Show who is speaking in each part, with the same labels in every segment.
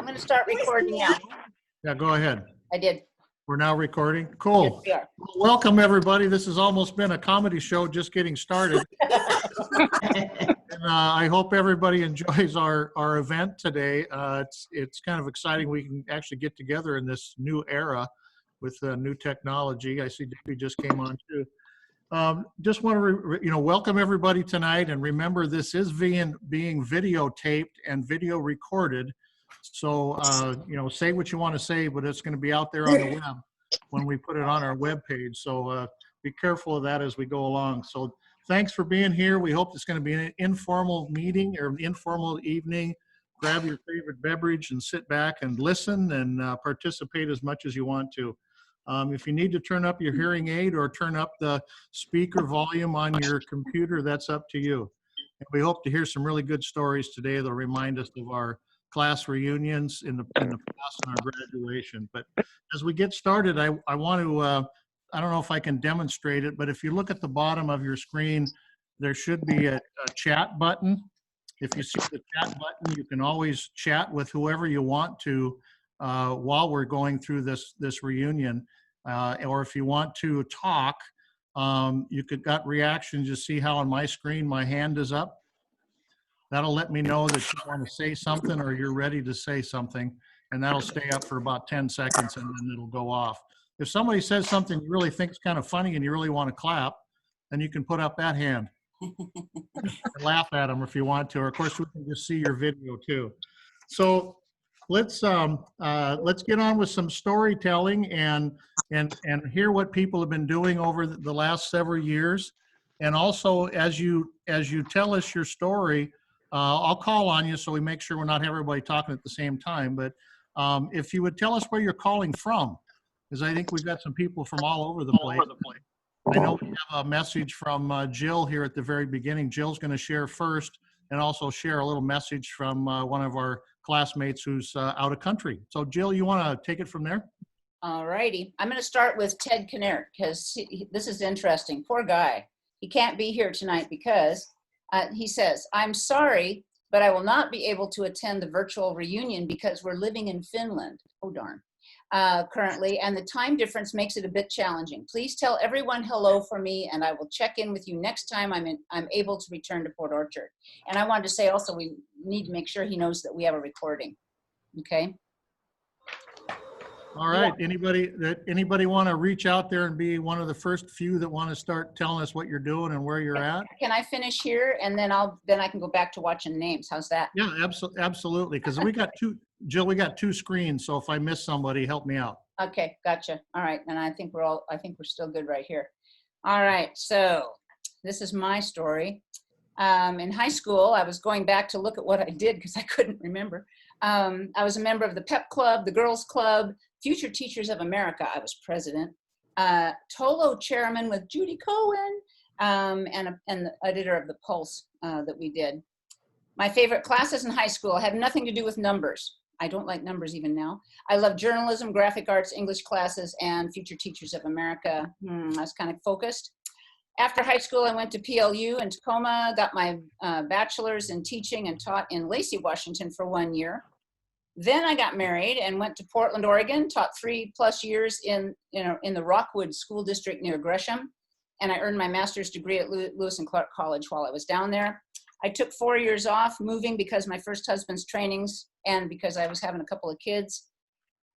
Speaker 1: I'm going to start recording now.
Speaker 2: Yeah, go ahead.
Speaker 1: I did.
Speaker 2: We're now recording. Cool.
Speaker 1: Yes, we are.
Speaker 2: Welcome, everybody. This has almost been a comedy show just getting started. And, I hope everybody enjoys our event today. It's kind of exciting. We can actually get together in this new era with new technology. I see Debbie just came on too. Just want to welcome everybody tonight, and remember this is being videotaped and video recorded. So say what you want to say, but it's going to be out there on the web when we put it on our web page. So be careful of that as we go along. So thanks for being here. We hope it's going to be an informal meeting or an informal evening. Grab your favorite beverage and sit back and listen and participate as much as you want to. If you need to turn up your hearing aid or turn up the speaker volume on your computer, that's up to you. And we hope to hear some really good stories today that'll remind us of our class reunions in the past and our graduation. But as we get started, I want to, I don't know if I can demonstrate it, but if you look at the bottom of your screen, there should be a chat button. If you see the chat button, you can always chat with whoever you want to while we're going through this reunion. Or if you want to talk, you could got reactions. You see how on my screen my hand is up? That'll let me know that you want to say something or you're ready to say something, and that'll stay up for about 10 seconds and then it'll go off. If somebody says something you really think is kind of funny and you really want to clap, then you can put up that hand and laugh at them if you want to. Or of course, we can just see your video too. So let's get on with some storytelling and hear what people have been doing over the last several years. And also, as you tell us your story, I'll call on you so we make sure we're not everybody talking at the same time. But if you would tell us where you're calling from, because I think we've got some people from all over the place. I know we have a message from Jill here at the very beginning. Jill's going to share first and also share a little message from one of our classmates who's out of country. So Jill, you want to take it from there?
Speaker 1: All righty. I'm going to start with Ted Knert because this is interesting. Poor guy. He can't be here tonight because he says, "I'm sorry, but I will not be able to attend the virtual reunion because we're living in Finland." Oh, darn. Currently, and the time difference makes it a bit challenging. Please tell everyone hello for me, and I will check in with you next time I'm able to return to Port Orchard. And I wanted to say also, we need to make sure he knows that we have a recording. Okay.
Speaker 2: All right. Yeah. Anybody want to reach out there and be one of the first few that want to start telling us what you're doing and where you're at?
Speaker 1: Can I finish here and then I can go back to watching names? How's that?
Speaker 2: Yeah, absolutely. Because we got two, Jill. We got two screens, so if I miss somebody, help me out.
Speaker 1: Okay, gotcha. All right, and I think we're still good right here. All right, so this is my story. In high school, I was going back to look at what I did because I couldn't remember. I was a member of the Pep Club, the Girls Club, Future Teachers of America. I was president. Tolo chairman with Judy Cohen, and the editor of the Pulse that we did. My favorite classes in high school had nothing to do with numbers. I don't like numbers even now. I love journalism, graphic arts, English classes, and Future Teachers of America. I was kind of focused. After high school, I went to PLU in Tacoma, got my bachelor's in teaching and taught in Lacey, Washington for 1 year. Then I got married and went to Portland, Oregon, taught 3+ years in the Rockwood School District near Gresham. And I earned my master's degree at Lewis and Clark College while I was down there. I took 4 years off moving because my first husband's trainings and because I was having a couple of kids.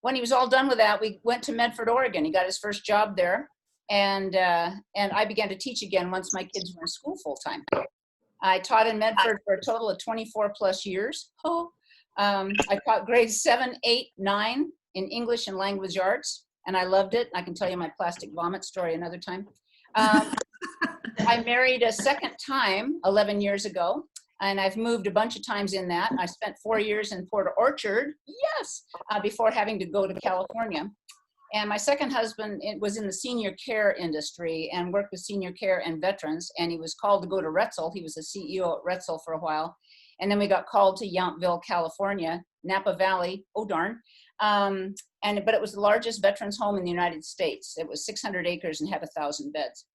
Speaker 1: When he was all done with that, we went to Medford, Oregon. He got his first job there. And I began to teach again once my kids were in school full time. I taught in Medford for a total of 24+ years. I taught grades 7, 8, 9 in English and language arts, and I loved it. I can tell you my plastic vomit story another time. I married a second time 11 years ago, and I've moved a bunch of times in that. I spent 4 years in Port Orchard, yes, before having to go to California. And my second husband was in the senior care industry and worked with senior care and veterans, and he was called to go to Retzel. He was the CEO at Retzel for a while. And then we got called to Yountville, California, Napa Valley, oh darn. But it was the largest veterans home in the United States. It was 600 acres and had 1,000 beds.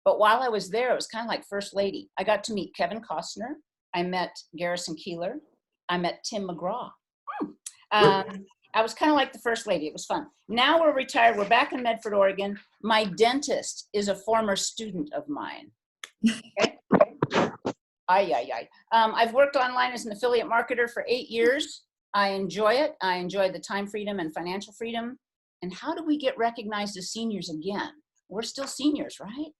Speaker 1: But while I was there, it was kind of like First Lady. I got to meet Kevin Costner. I met Garrison Keillor. I met Tim McGraw. I was kind of like the first lady. It was fun. Now we're retired. We're back in Medford, Oregon. My dentist is a former student of mine. Okay. I've worked online as an affiliate marketer for 8 years. I enjoy it. I enjoy the time freedom and financial freedom. And how do we get recognized as seniors again? We're still seniors, right?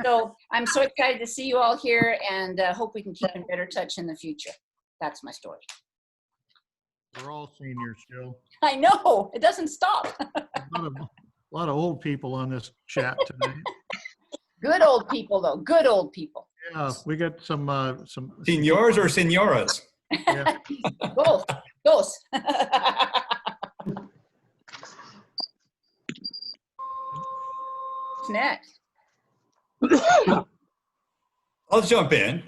Speaker 1: So I'm so excited to see you all here, and hope we can keep in better touch in the future. That's my story.
Speaker 2: We're all seniors, Jill.
Speaker 1: I know, it doesn't stop.
Speaker 2: A lot of old people on this chat today.
Speaker 1: Good old people, though. Good old people.
Speaker 2: Yeah, we got some
Speaker 3: Seniors or senoras?
Speaker 2: Yeah.
Speaker 1: Both. What's next?
Speaker 3: I'll jump in.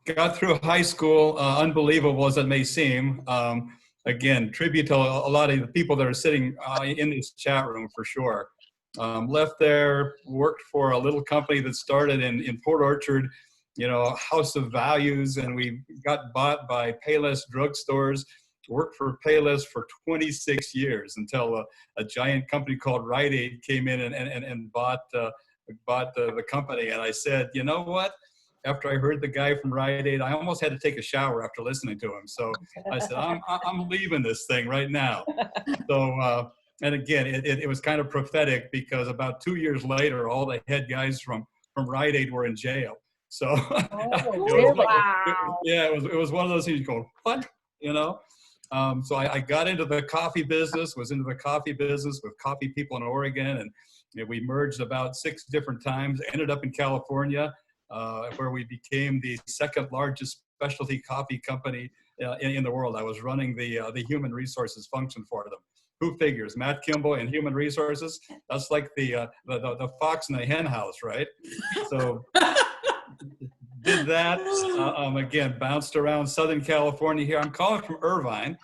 Speaker 3: Got through high school, unbelievable as it may seem. Again, tribute to a lot of the people that are sitting in this chat room for sure. Left there, worked for a little company that started in Port Orchard, you know, a house of values, and we got bought by Payless drugstores. Worked for Payless for 26 years until a giant company called Rite Aid came in and bought the company. And I said, you know what? After I heard the guy from Rite Aid, I almost had to take a shower after listening to him. So I said, I'm leaving this thing right now. So, and again, it was kind of prophetic because about 2 years later, all the head guys from Rite Aid were in jail. So it was one of those things you go, what? You know? So I got into the coffee business, was into the coffee business with Coffee People in Oregon, and you know, we merged about 6 different times, ended up in California, where we became the second largest specialty coffee company in the world. I was running the human resources function for them. Who figures? Matt Kimball in human resources. That's like the fox in the hen house, right? So did that. Again, bounced around Southern California here. I'm calling from Irvine,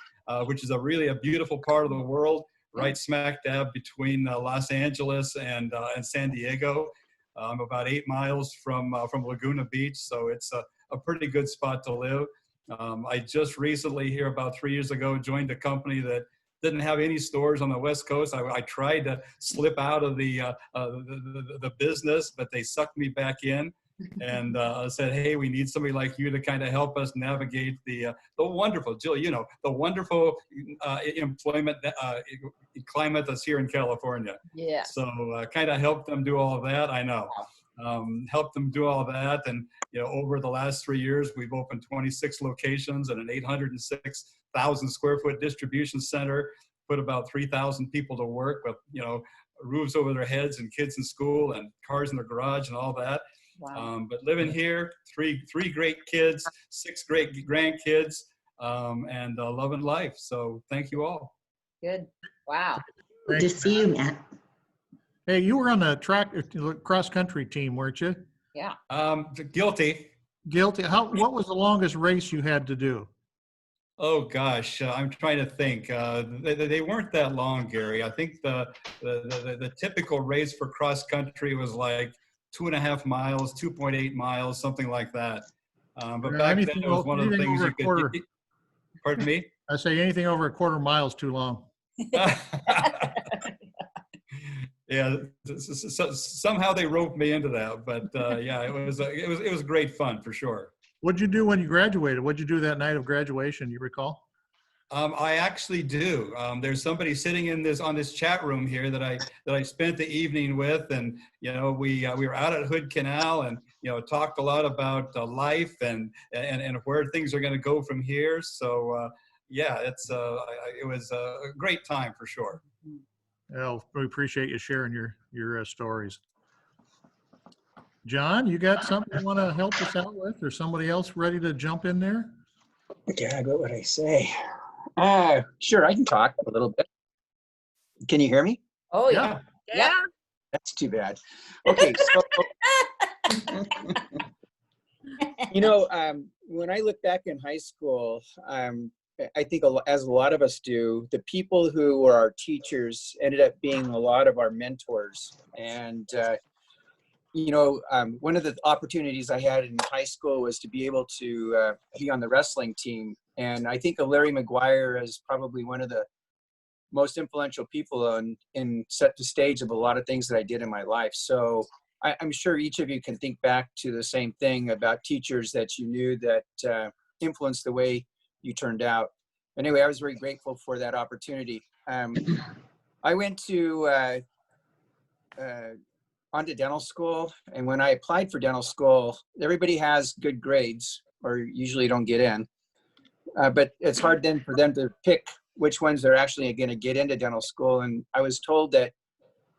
Speaker 3: which is a beautiful part of the world, right smack dab between Los Angeles and San Diego. I'm about 8 miles from Laguna Beach, so it's a pretty good spot to live. I just recently, here about 3 years ago, joined a company that didn't have any stores on the West Coast. I tried to slip out of the business, but they sucked me back in and said, hey, we need somebody like you to kind of help us navigate the wonderful, Jill, you know, the wonderful employment climate that's here in California.
Speaker 1: Yeah.
Speaker 3: So kind of helped them do all of that. I know. Helped them do all that. And, you know, over the last 3 years, we've opened 26 locations and an 806,000 square foot distribution center, put about 3,000 people to work with, you know, roofs over their heads and kids in school and cars in their garage and all that.
Speaker 1: Wow.
Speaker 3: But living here, three great kids, 6 great grandkids, and loving life. So thank you all.
Speaker 1: Good. Wow.
Speaker 4: Good to see you, Matt.
Speaker 2: Hey, you were on the cross country team, weren't you?
Speaker 1: Yeah.
Speaker 3: Guilty.
Speaker 2: Guilty. What was the longest race you had to do?
Speaker 3: Oh gosh, I'm trying to think. They weren't that long, Gary. I think the typical race for cross country was like 2.5 miles, 2.8 miles, something like that. But back then it was one of the things you could. Pardon me?
Speaker 2: I say anything over a quarter mile is too long.
Speaker 3: Yeah, somehow they roped me into that, but yeah, it was great fun for sure.
Speaker 2: What'd you do when you graduated? What'd you do that night of graduation? You recall?
Speaker 3: I actually do. There's somebody sitting on this chat room here that I spent the evening with, and you know we were out at Hood Canal and you know talked a lot about life and where things are going to go from here. So yeah, it was a great time for sure.
Speaker 2: Well, we appreciate you sharing your stories. John, you got something you want to help us out with, or somebody else ready to jump in there?
Speaker 5: Yeah, what would I say? Sure, I can talk a little bit. Can you hear me?
Speaker 1: Oh yeah. Yeah.
Speaker 5: That's too bad. Okay, so you know, when I look back in high school, I think as a lot of us do, the people who were our teachers ended up being a lot of our mentors. And one of the opportunities I had in high school was to be able to be on the wrestling team. And I think of Larry McGuire as probably one of the most influential people in set the stage of a lot of things that I did in my life. So I'm sure each of you can think back to the same thing about teachers that you knew that influenced the way you turned out. Anyway, I was very grateful for that opportunity. I went to onto dental school, and when I applied for dental school, everybody has good grades or usually don't get in. But it's hard then for them to pick which ones they're actually going to get into dental school. And I was told that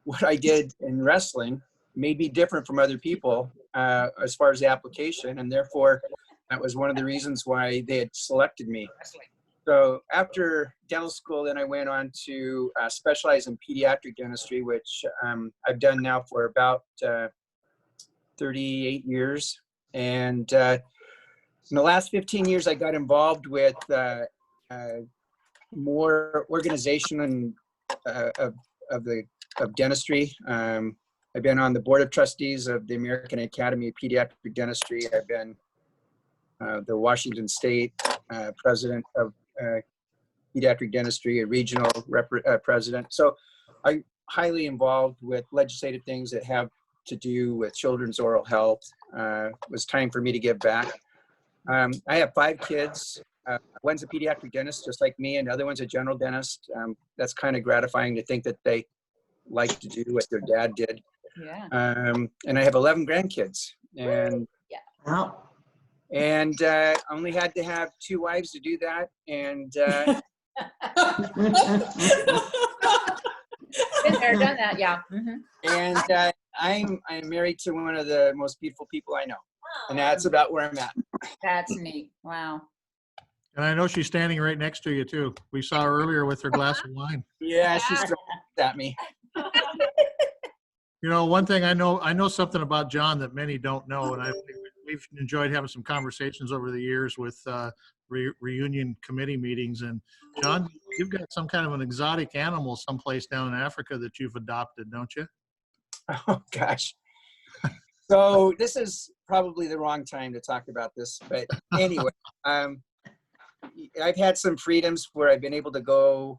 Speaker 5: what I did in wrestling may be different from other people as far as the application. And therefore, that was one of the reasons why they had selected me. So after dental school, then I went on to specialize in pediatric dentistry, which I've done now for about 38 years. And in the last 15 years, I got involved with more organization and of dentistry. I've been on the board of trustees of the American Academy of Pediatric Dentistry. I've been the Washington State president of pediatric dentistry, a regional president. So I'm highly involved with legislative things that have to do with children's oral health. It was time for me to give back. I have 5 kids. One's a pediatric dentist, just like me, and the other one's a general dentist. That's kind of gratifying to think that they like to do what their dad did.
Speaker 1: Yeah.
Speaker 5: And I have 11 grandkids. And
Speaker 4: Wow.
Speaker 5: and only had to have 2 wives to do that. And
Speaker 1: Been there, done that, yeah.
Speaker 5: and I'm married to one of the most beautiful people I know, and that's about where I'm at.
Speaker 1: That's neat. Wow.
Speaker 2: And I know she's standing right next to you too. We saw her earlier with her glass of wine.
Speaker 5: Yeah, she's throwing at me.
Speaker 2: You know, one thing I know something about John that many don't know, and we've enjoyed having some conversations over the years with reunion committee meetings. And John, you've got some kind of an exotic animal someplace down in Africa that you've adopted, don't you?
Speaker 5: Oh gosh. So this is probably the wrong time to talk about this, but anyway, I've had some freedoms where I've been able to go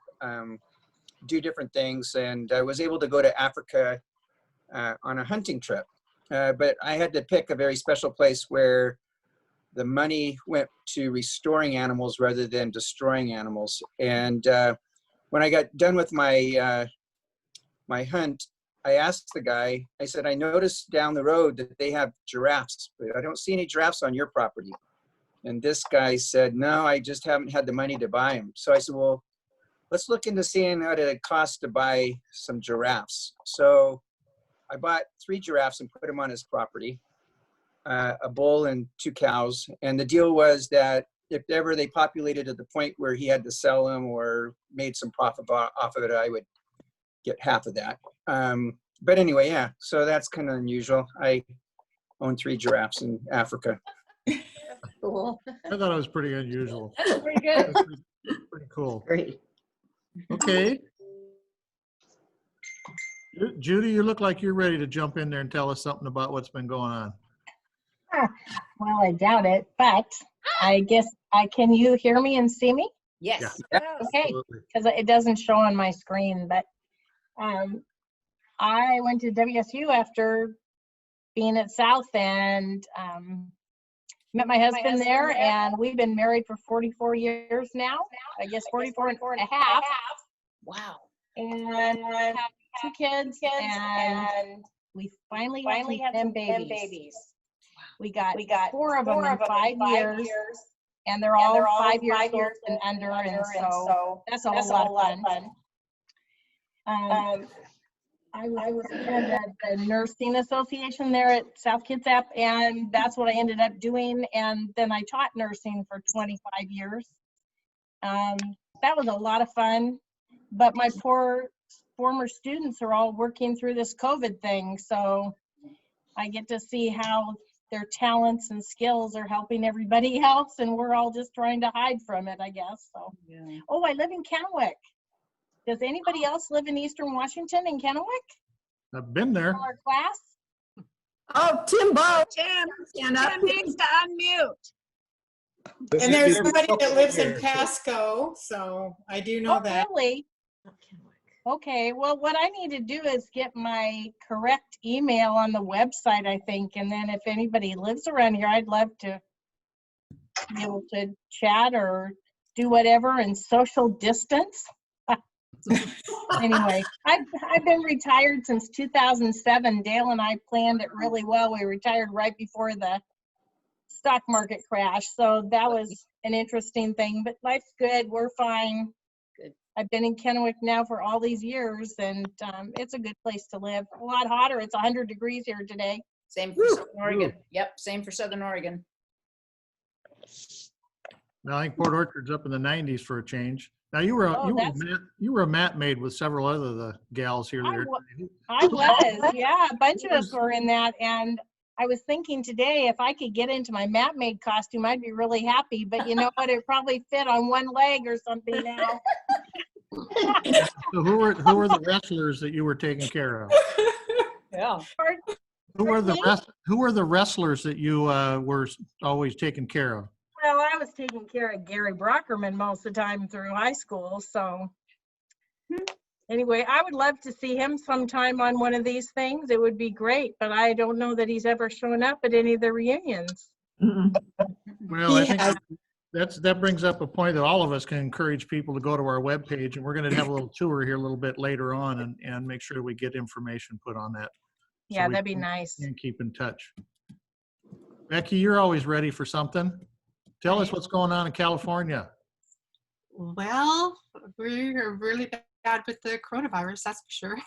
Speaker 5: do different things, and I was able to go to Africa on a hunting trip. But I had to pick a very special place where the money went to restoring animals rather than destroying animals. And when I got done with my my hunt, I asked the guy, I said, I noticed down the road that they have giraffes, but I don't see any giraffes on your property. And this guy said, no, I just haven't had the money to buy them. So I said, well, let's look into seeing what it costs to buy some giraffes. So I bought 3 giraffes and put them on his property, a bull and 2 cows. And the deal was that if ever they populated to the point where he had to sell them or made some profit off of it, I would get half of that. But anyway, yeah, so that's kind of unusual. I own 3 giraffes in Africa.
Speaker 1: Cool.
Speaker 2: I thought it was pretty unusual.
Speaker 1: That's pretty good.
Speaker 2: Pretty cool.
Speaker 4: Great.
Speaker 2: Okay. Judy, you look like you're ready to jump in there and tell us something about what's been going on.
Speaker 6: Well, I doubt it, but I guess can you hear me and see me?
Speaker 1: Yes.
Speaker 5: Yeah.
Speaker 6: Okay,
Speaker 2: Absolutely.
Speaker 6: because it doesn't show on my screen, but I went to WSU after being at South and met my husband there, and we've been married for 44 years now. I guess 44 and a half.
Speaker 1: Wow.
Speaker 6: And have 2 kids, and we finally had them babies. We got 4 of them in 5 years, and they're all 5 years old and under, and so that's a whole lot of fun. I was in the nursing association there at South Kitsap, and that's what I ended up doing. And then I taught nursing for 25 years. That was a lot of fun, but my poor former students are all working through this COVID thing, so I get to see how their talents and skills are helping everybody else, and we're all just trying to hide from it, I guess. So,
Speaker 1: Yeah.
Speaker 6: oh, I live in Kennewick. Does anybody else live in Eastern Washington in Kennewick?
Speaker 2: I've been there.
Speaker 6: Our class?
Speaker 4: Oh, Timbo.
Speaker 7: Tim,
Speaker 4: Stand up.
Speaker 7: Tim needs to unmute.
Speaker 8: And there's somebody that lives in Pasco, so I do know
Speaker 6: Oh,
Speaker 8: that.
Speaker 6: really? Okay, well, what I need to do is get my correct email on the website, I think, and then if anybody lives around here, I'd love to be able to chat or do whatever and social distance. Anyway, I've been retired since 2007. Dale and I planned it really well. We retired right before the stock market crash, so that was an interesting thing, but life's good. We're fine.
Speaker 1: Good.
Speaker 6: I've been in Kennewick now for all these years, and it's a good place to live. A lot hotter. It's 100 degrees here today.
Speaker 1: Same for Southern Oregon. Yep, same for Southern Oregon.
Speaker 2: Now, I think Port Orchard's up in the 90s for a change. Now, you were you were a mat maid with several other the gals here.
Speaker 6: I was, yeah. A bunch of us were in that, and I was thinking today, if I could get into my mat maid costume, I'd be really happy. But you know what? It probably fit on one leg or something now.
Speaker 2: So who were the wrestlers that you were taking care of?
Speaker 1: Yeah.
Speaker 2: Who were the wrestlers that you were always taking care of?
Speaker 6: Well, I was taking care of Gary Brockerman most of the time through high school. So anyway, I would love to see him sometime on one of these things. It would be great, but I don't know that he's ever shown up at any of the reunions.
Speaker 2: Well, I think that brings up a point that all of us can encourage people to go to our webpage, and we're going to have a little tour here a little bit later on and make sure we get information put on that.
Speaker 6: Yeah, that'd be nice.
Speaker 2: And keep in touch. Becky, you're always ready for something. Tell us what's going on in California.
Speaker 9: Well, we're really bad with the coronavirus, that's for sure.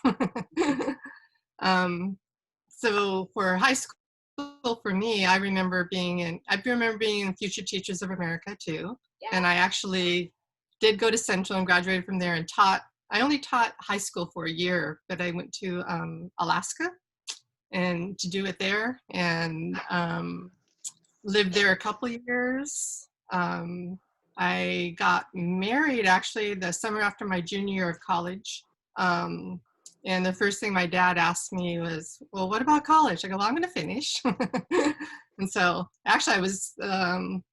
Speaker 9: So for high school, for me, I remember being in Future Teachers of America too. Yeah. And I actually did go to Central and graduated from there and I only taught high school for a year, but I went to Alaska and to do it there, and lived there a couple of years. I got married actually the summer after my junior year of college. And the first thing my dad asked me was, well, what about college? I go, well, I'm going to finish. And so actually I'm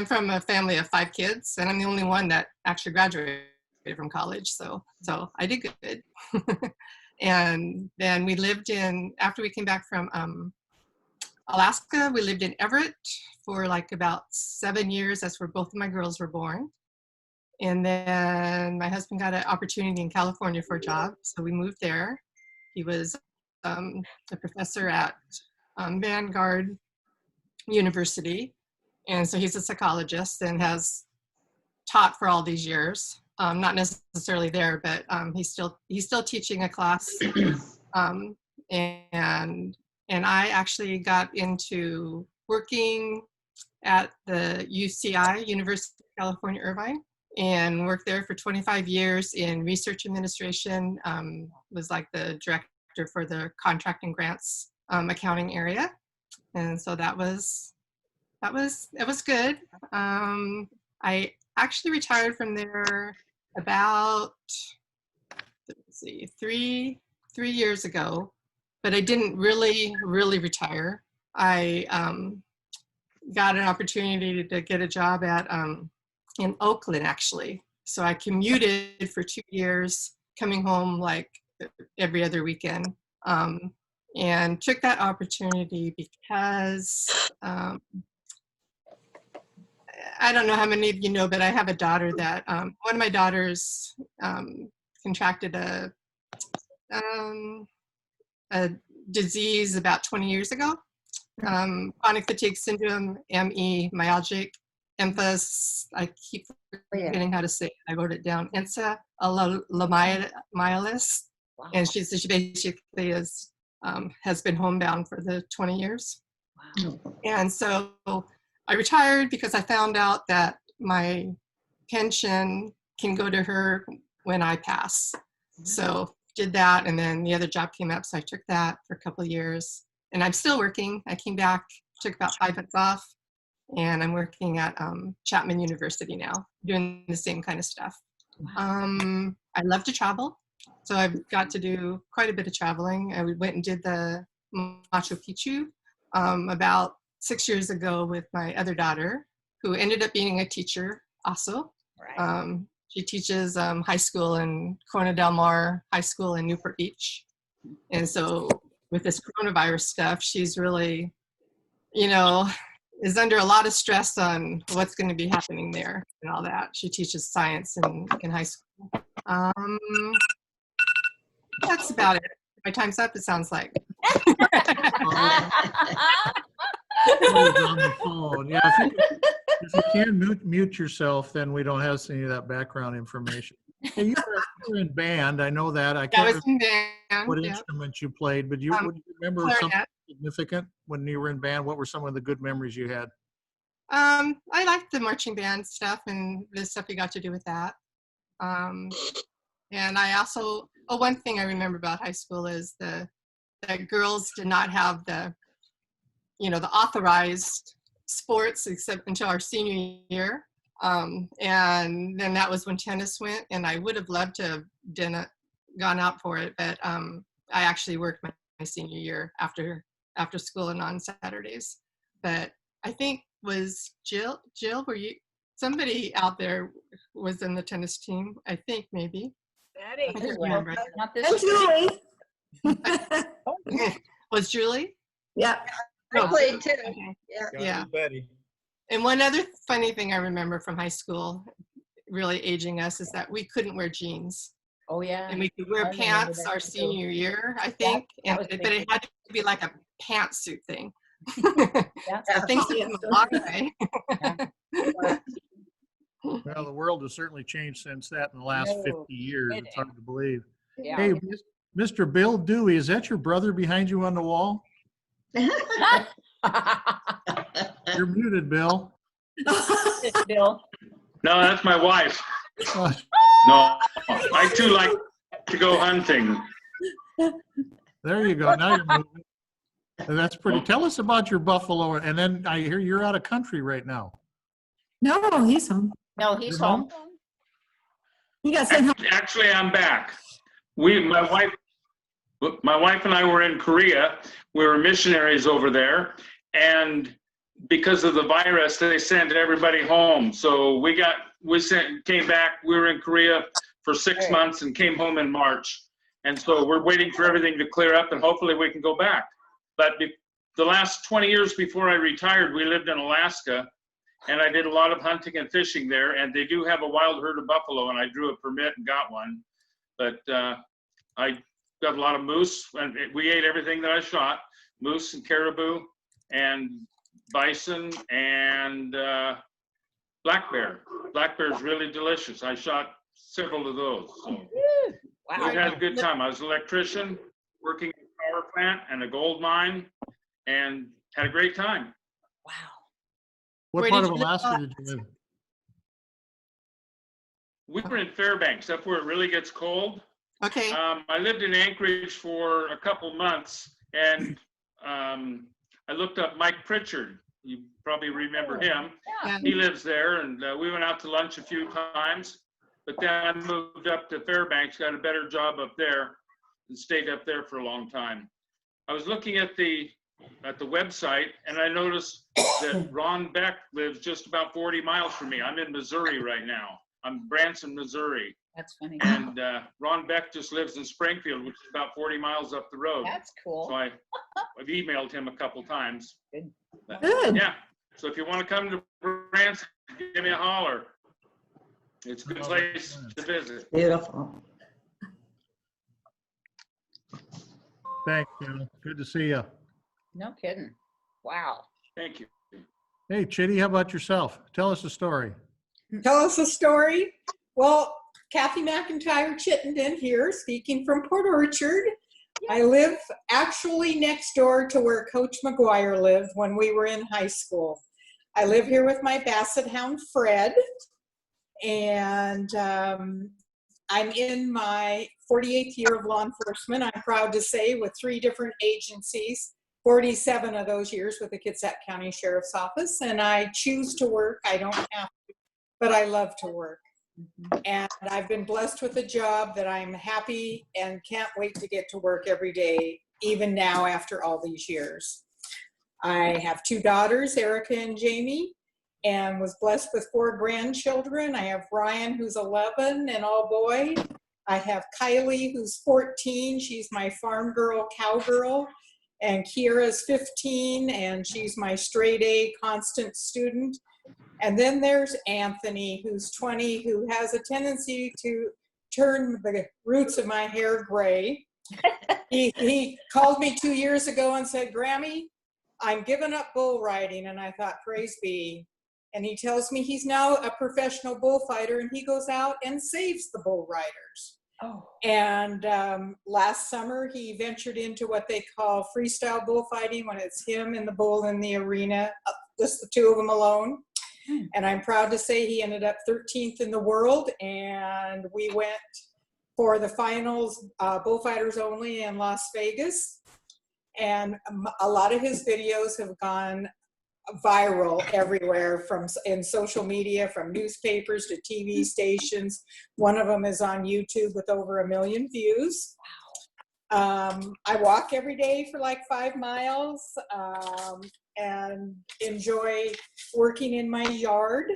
Speaker 9: from a family of 5 kids, and I'm the only one that actually graduated from college. So I did good. And then we lived after we came back from Alaska, we lived in Everett for like about 7 years. That's where both of my girls were born. And then my husband got an opportunity in California for a job, so we moved there. He was a professor at Vanguard University, and so he's a psychologist and has taught for all these years. Not necessarily there, but he's still teaching a class. And I actually got into working at the UCI, University of California, Irvine, and worked there for 25 years in research administration. Was like the director for the contract and grants accounting area. And so it was good. I actually retired from there about, let's see, three years ago. But I didn't really retire. I got an opportunity to get a job in Oakland, actually. So I commuted for 2 years, coming home like every other weekend, and took that opportunity because I don't know how many of you know, but I have a daughter that one of my daughters contracted a disease about 20 years ago, chronic fatigue syndrome, ME, myalgic emphys. I keep forgetting how to say it. I wrote it down. Encephalomyelitis, and she basically has been homebound for the 20 years. Wow. And so I retired because I found out that my pension can go to her when I pass. So did that, and then the other job came up, so I took that for a couple of years, and I'm still working. I came back, took about 5 months off, and I'm working at Chapman University now, doing the same kind of stuff. I love to travel, so I've got to do quite a bit of traveling. I went and did the Machu Picchu about 6 years ago with my other daughter, who ended up being a teacher also.
Speaker 1: Right.
Speaker 9: She teaches high school in Corona del Mar High School in Newport Beach. And so with this coronavirus stuff, she's really, you know, is under a lot of stress on what's going to be happening there and all that. She teaches science in high school. That's about it. My time's up, it sounds like.
Speaker 2: Somebody's on the phone. Yeah, if you can mute yourself, then we don't have any of that background information. Hey, you were in band. I know that. I
Speaker 9: That
Speaker 2: can't
Speaker 9: was
Speaker 2: remember
Speaker 9: in band.
Speaker 2: what
Speaker 9: Yeah.
Speaker 2: instrument you played, but would you remember something
Speaker 9: Clarinet.
Speaker 2: significant when you were in band? What were some of the good memories you had?
Speaker 9: I liked the marching band stuff and the stuff we got to do with that. And I also, one thing I remember about high school is that girls did not have the authorized sports except until our senior year. And then that was when tennis went, and I would have loved to have gone out for it, but I actually worked my senior year after school and on Saturdays. But I think was Jill, were you, somebody out there was in the tennis team, I think maybe. I can't remember.
Speaker 1: Not
Speaker 4: And
Speaker 1: this
Speaker 4: Julie.
Speaker 9: Was Julie?
Speaker 4: Yeah, I
Speaker 9: No.
Speaker 4: played too.
Speaker 9: Okay.
Speaker 3: Yeah. Betty.
Speaker 9: And one other funny thing I remember from high school, really aging us, is that we couldn't wear jeans.
Speaker 1: Oh, yeah.
Speaker 9: And we could
Speaker 1: I
Speaker 9: wear
Speaker 1: remember
Speaker 9: pants
Speaker 1: that
Speaker 9: our
Speaker 1: too.
Speaker 9: senior year, I think.
Speaker 1: that was
Speaker 9: But
Speaker 1: big.
Speaker 9: it had to be like a pantsuit thing.
Speaker 1: Yeah.
Speaker 9: So things have come a long way.
Speaker 2: Well, the world has certainly changed since that in the last
Speaker 1: No
Speaker 2: 50 years. It's hard to believe.
Speaker 1: Yeah.
Speaker 2: Hey, Mr. Bill Dewey, is that your brother behind you on the wall? You're muted, Bill.
Speaker 1: Bill.
Speaker 7: No, that's my wife.
Speaker 2: Uh,
Speaker 7: No, I too like to go hunting.
Speaker 2: There you go. Now you're moving. And that's pretty. Tell us about your buffalo. And then I hear you're out of country right now.
Speaker 4: No, he's home.
Speaker 1: No, he's
Speaker 2: You're
Speaker 1: home.
Speaker 4: He got sent home.
Speaker 7: Actually, I'm back. My wife and I were in Korea. We were missionaries over there, and because of the virus, they sent everybody home. So came back. We were in Korea for 6 months and came home in March. And so we're waiting for everything to clear up, and hopefully we can go back. But the last 20 years before I retired, we lived in Alaska, and I did a lot of hunting and fishing there. And they do have a wild herd of buffalo, and I drew a permit and got one. But I got a lot of moose, and we ate everything that I shot: moose and caribou and bison and black bear. Black bear is really delicious. I shot several of those. So
Speaker 1: Wow.
Speaker 7: we had a good time. I was an electrician working in a power plant and a gold mine, and had a great time.
Speaker 1: Wow.
Speaker 2: What
Speaker 9: Where
Speaker 2: part
Speaker 9: did
Speaker 2: of
Speaker 9: you live?
Speaker 2: Alaska did you live?
Speaker 7: We were in Fairbanks, up where it really gets cold.
Speaker 9: Okay.
Speaker 7: I lived in Anchorage for a couple months, and I looked up Mike Pritchard. You probably remember him.
Speaker 9: Yeah.
Speaker 7: He lives there, and we went out to lunch a few times. But then I moved up to Fairbanks, got a better job up there, and stayed up there for a long time. I was looking at the website, and I noticed that Ron Beck lives just about 40 miles from me. I'm in Missouri right now. I'm Branson, Missouri.
Speaker 1: That's funny.
Speaker 7: And Ron Beck just lives in Springfield, which is about 40 miles up the road.
Speaker 1: That's cool.
Speaker 7: So I've emailed him a couple times.
Speaker 1: Good.
Speaker 7: But,
Speaker 4: Good.
Speaker 7: yeah. So if you want to come to Branson, give me a holler. It's a good place to visit.
Speaker 4: Beautiful.
Speaker 2: Thanks, Bill. Good to see you.
Speaker 1: No kidding. Wow.
Speaker 7: Thank you.
Speaker 2: Hey, Chitty, how about yourself? Tell us a story.
Speaker 8: Tell us a story. Well, Kathy McIntyre Chittenden here, speaking from Port Orchard. I live actually next door to where Coach McGuire lived when we were in high school. I live here with my Basset Hound, Fred, and I'm in my 48th year of law enforcement, I'm proud to say, with 3 different agencies, 47 of those years with the Kitsap County Sheriff's Office, and I choose to work. I don't have to, but I love to work. And I've been blessed with a job that I'm happy and can't wait to get to work every day even now after all these years. I have 2 daughters, Erica and Jamie, and was blessed with 4 grandchildren. I have Ryan, who's 11 and all boy. I have Kylie, who's 14. She's my farm girl, cowgirl. And Kiera's 15, and she's my straight A constant student. And then there's Anthony, who's 20, who has a tendency to turn the roots of my hair gray. He called me 2 years ago and said, Grammy, I'm giving up bull riding. And I thought, praise be. And he tells me he's now a professional bullfighter, and he goes out and saves the bull riders.
Speaker 1: Oh.
Speaker 8: And last summer, he ventured into what they call freestyle bullfighting, when it's him and the bull in the arena, just the 2 of them alone. And I'm proud to say he ended up 13th in the world, and we went for the finals, bullfighters only, in Las Vegas. And a lot of his videos have gone viral everywhere, in social media, from newspapers to TV stations. One of them is on YouTube with over 1 million views. I walk every day for like 5 miles and enjoy working in my yard.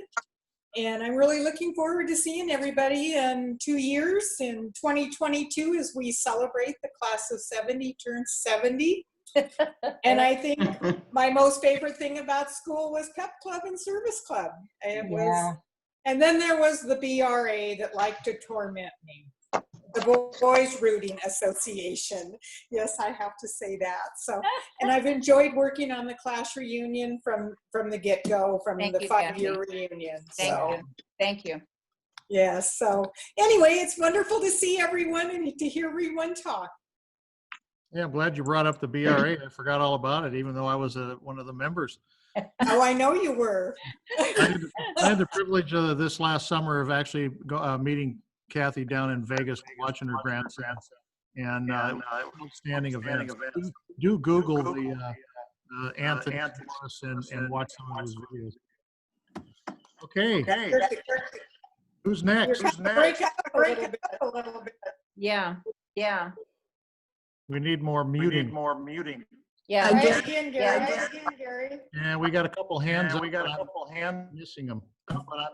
Speaker 8: And I'm really looking forward to seeing everybody in 2 years, in 2022, as we celebrate the class of 70 turns 70. And I think my most favorite thing about school was Pep Club and Service Club. It was, and then there was the BRA that liked to torment me, the Boys Rooting Association. Yes, I have to say that. So, and I've enjoyed working on the class reunion from the get-go, from the 5-year reunion.
Speaker 1: Thank you.
Speaker 8: Yes. So anyway, it's wonderful to see everyone and to hear everyone talk.
Speaker 2: Yeah, I'm glad you brought up the BRA. I forgot all about it, even though I was one of the members.
Speaker 8: Oh, I know you were.
Speaker 2: I had the privilege this last summer of actually meeting Kathy down in Vegas, watching her grandson, and outstanding event. Do Google the Anthony and watch some of his videos. Okay. Who's next?
Speaker 8: Break up a little bit.
Speaker 1: Yeah.
Speaker 2: We need more muting.
Speaker 1: Yeah.
Speaker 8: Try again, Gary.
Speaker 2: Yeah, we got a couple hands up. Missing them.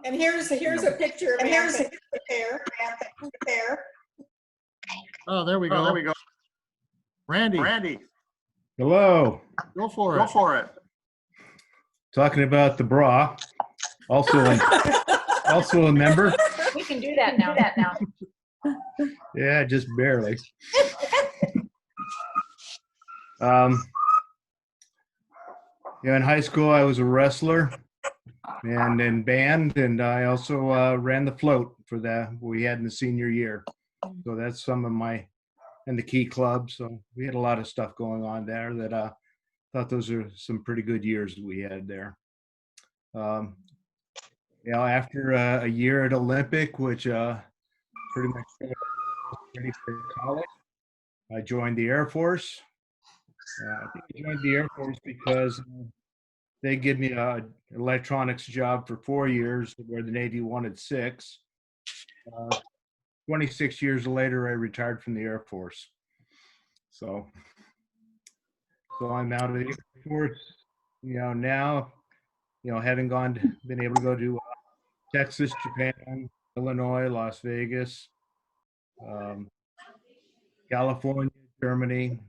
Speaker 8: And here's a picture of Anthony there.
Speaker 2: Oh, there we go. Randy.
Speaker 10: Hello.
Speaker 2: Go for it.
Speaker 10: Talking about the bra. Also a member.
Speaker 1: We can do that now.
Speaker 10: Yeah, just barely. In high school, I was a wrestler and in band, and I also ran the float for that we had in the senior year. So that's some of and the key club. So we had a lot of stuff going on there that thought those are some pretty good years that we had there. After a year at Olympic, which pretty much ready for college, I joined the Air Force. I think I joined the Air Force because they gave me an electronics job for 4 years, where the Navy wanted 6. 26 years later, I retired from the Air Force. So I'm out of the Air Force. Now, having been able to go to Texas, Japan, Illinois, Las Vegas, California, Germany,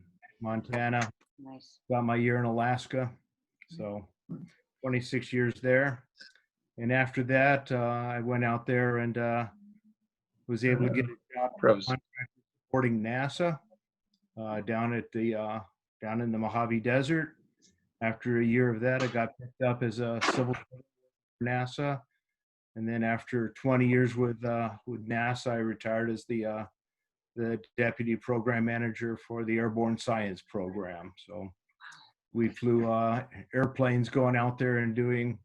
Speaker 10: Montana.
Speaker 1: Nice.
Speaker 10: Got my year in Alaska. So 26 years there. And after that, I went out there and was able to get a job supporting NASA down in the Mojave Desert. After a year of that, I got picked up as a civil servant for NASA. And then after 20 years with NASA, I retired as the deputy program manager for the Airborne Science Program. So we flew airplanes going out there and doing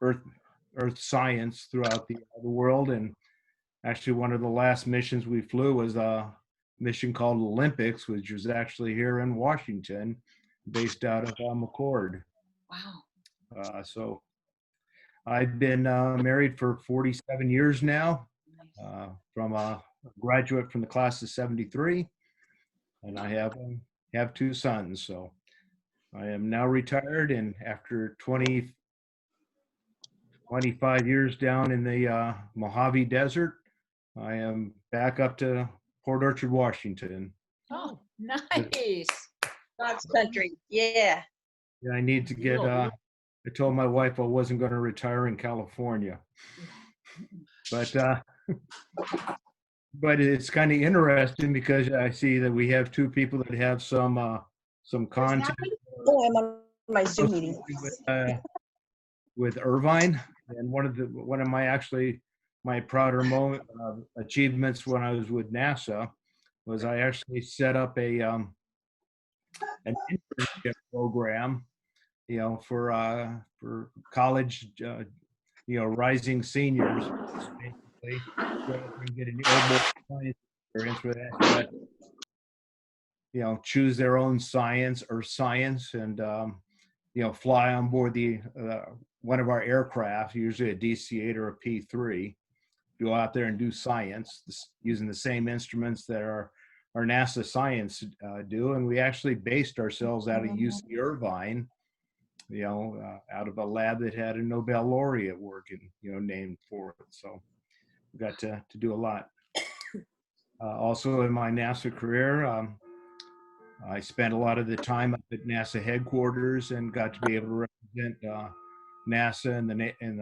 Speaker 10: Earth science throughout the world. And actually, one of the last missions we flew was a mission called Olympics, which was actually here in Washington, based out of McCord.
Speaker 1: Wow.
Speaker 10: So I've been married for 47 years now, from a graduate from the class of 73. And I have have two sons. So I am now retired, and after 25 years down in the Mojave Desert, I am back up to Port Orchard, Washington.
Speaker 1: Oh, nice.
Speaker 11: God's country. Yeah.
Speaker 10: And I need to get, I told my wife I wasn't going to retire in California. But it's kind of interesting because I see that we have two people that have some content
Speaker 11: Oh, I'm on my Zoom meeting.
Speaker 10: with Irvine, and one of my prouder achievements when I was with NASA was I actually set up an internship program, for college, rising seniors, basically, get an airborne science experience where they have to, choose their own science or science, and fly on board one of our aircraft, usually a DC-8 or a P-3, go out there and do science using the same instruments that our NASA science do. And we actually based ourselves out of UC Irvine, out of a lab that had a Nobel laureate working, named for it. So we got to do a lot. Also in my NASA career, I spent a lot of the time up at NASA headquarters and got to be able to represent NASA and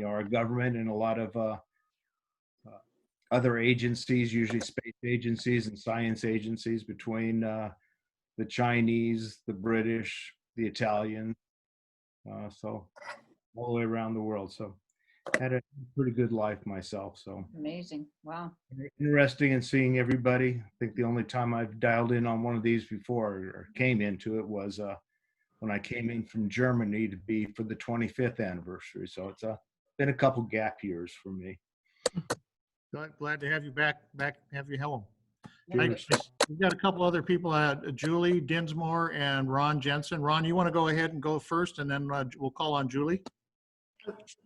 Speaker 10: our government and a lot of other agencies, usually space agencies and science agencies, between the Chinese, the British, the Italian, so all the way around the world. So had a pretty good life myself. So
Speaker 1: Amazing. Wow.
Speaker 10: Interesting in seeing everybody. I think the only time I've dialed in on one of these before or came into it was when I came in from Germany to be for the 25th anniversary. So it's been a couple gap years for me.
Speaker 2: Glad to have you back, have you hello.
Speaker 10: Cheers.
Speaker 2: We've got a couple other people, Julie Dinsmore and Ron Jensen. Ron, you want to go ahead and go first, and then we'll call on Julie?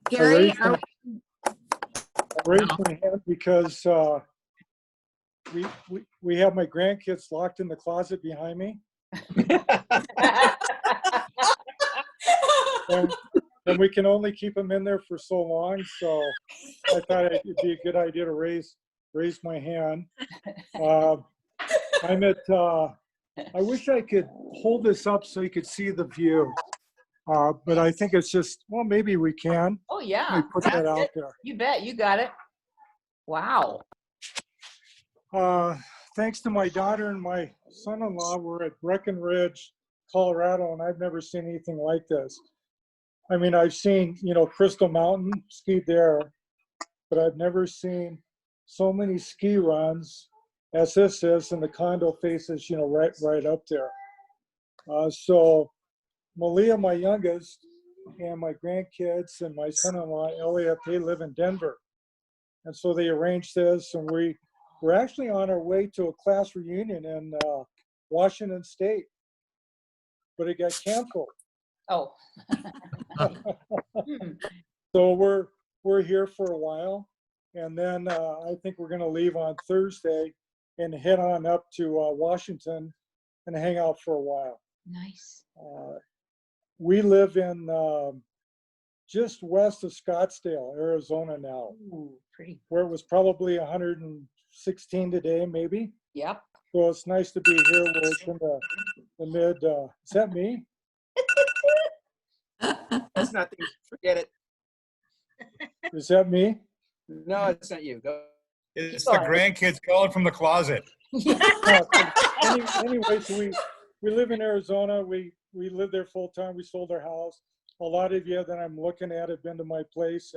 Speaker 4: Gary,
Speaker 12: I raised my hand because we have my grandkids locked in the closet behind me. and we can only keep them in there for so long, so I thought it'd be a good idea to raise my hand. I'm at, I wish I could hold this up so you could see the view, but I think it's just, well, maybe we can.
Speaker 1: Oh, yeah.
Speaker 12: Let me put that out there.
Speaker 1: You bet. You got it. Wow.
Speaker 12: Thanks to my daughter and my son-in-law, we're at Breckenridge, Colorado, and I've never seen anything like this. I mean, I've seen, Crystal Mountain, skied there, but I've never seen so many ski runs as this is, and the condo faces, right up there. So Malia, my youngest, and my grandkids and my son-in-law, Elliot, they live in Denver. And so they arranged this, and we're actually on our way to a class reunion in Washington State, but it got canceled.
Speaker 1: Oh.
Speaker 12: So we're here for a while, and then I think we're going to leave on Thursday and head on up to Washington and hang out for a while.
Speaker 1: Nice.
Speaker 12: We live in just west of Scottsdale, Arizona now.
Speaker 1: Ooh, pretty.
Speaker 12: Where it was probably 116 today, maybe.
Speaker 1: Yep.
Speaker 12: So it's nice to be here. We're in the mid. Is that me?
Speaker 5: That's nothing. Forget it.
Speaker 12: Is that me?
Speaker 5: No, it's not you. Go.
Speaker 3: It's the grandkids calling from the closet.
Speaker 12: Anyway, so we live in Arizona. We live there full time. We sold our house. A lot of you that I'm looking at have been to my place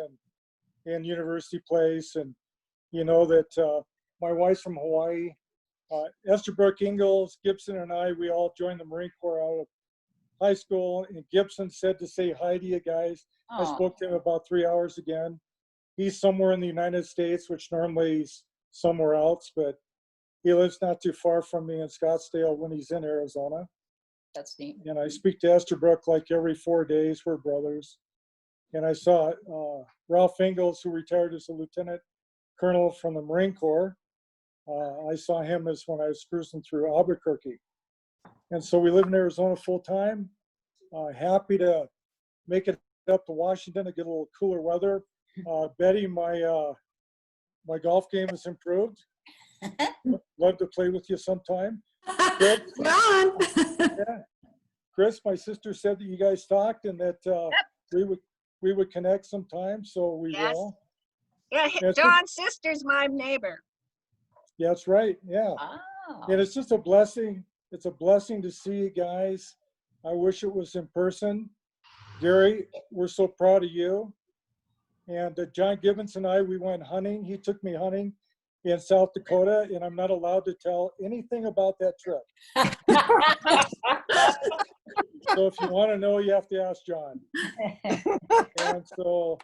Speaker 12: and University Place, and you know that my wife's from Hawaii. Estabrook, Ingalls, Gibson, and we all joined the Marine Corps out of high school. And Gibson said to say hi to you guys.
Speaker 1: Aww.
Speaker 12: I spoke to him about 3 hours again. He's somewhere in the United States, which normally he's somewhere else, but he lives not too far from me in Scottsdale when he's in Arizona.
Speaker 1: That's neat.
Speaker 12: And I speak to Estabrook like every 4 days. We're brothers. And I saw Ralph Ingalls, who retired as a lieutenant colonel from the Marine Corps. I saw him when I was cruising through Albuquerque. And so we live in Arizona full time. Happy to make it up to Washington to get a little cooler weather. Betty, my golf game has improved. Love to play with you sometime. Chris,
Speaker 8: John.
Speaker 12: yeah. Chris, my sister said that you guys talked and that we would connect sometime, so we
Speaker 11: Yes.
Speaker 12: will.
Speaker 11: Yeah,
Speaker 12: Yes,
Speaker 11: John's sister's my neighbor.
Speaker 12: Yeah, that's right. Yeah.
Speaker 1: Oh.
Speaker 12: And it's just a blessing. It's a blessing to see you guys. I wish it was in person. Gary, we're so proud of you. And John Gibbons and I, we went hunting. He took me hunting in South Dakota, and I'm not allowed to tell anything about that trip. So if you want to know, you have to ask John. And so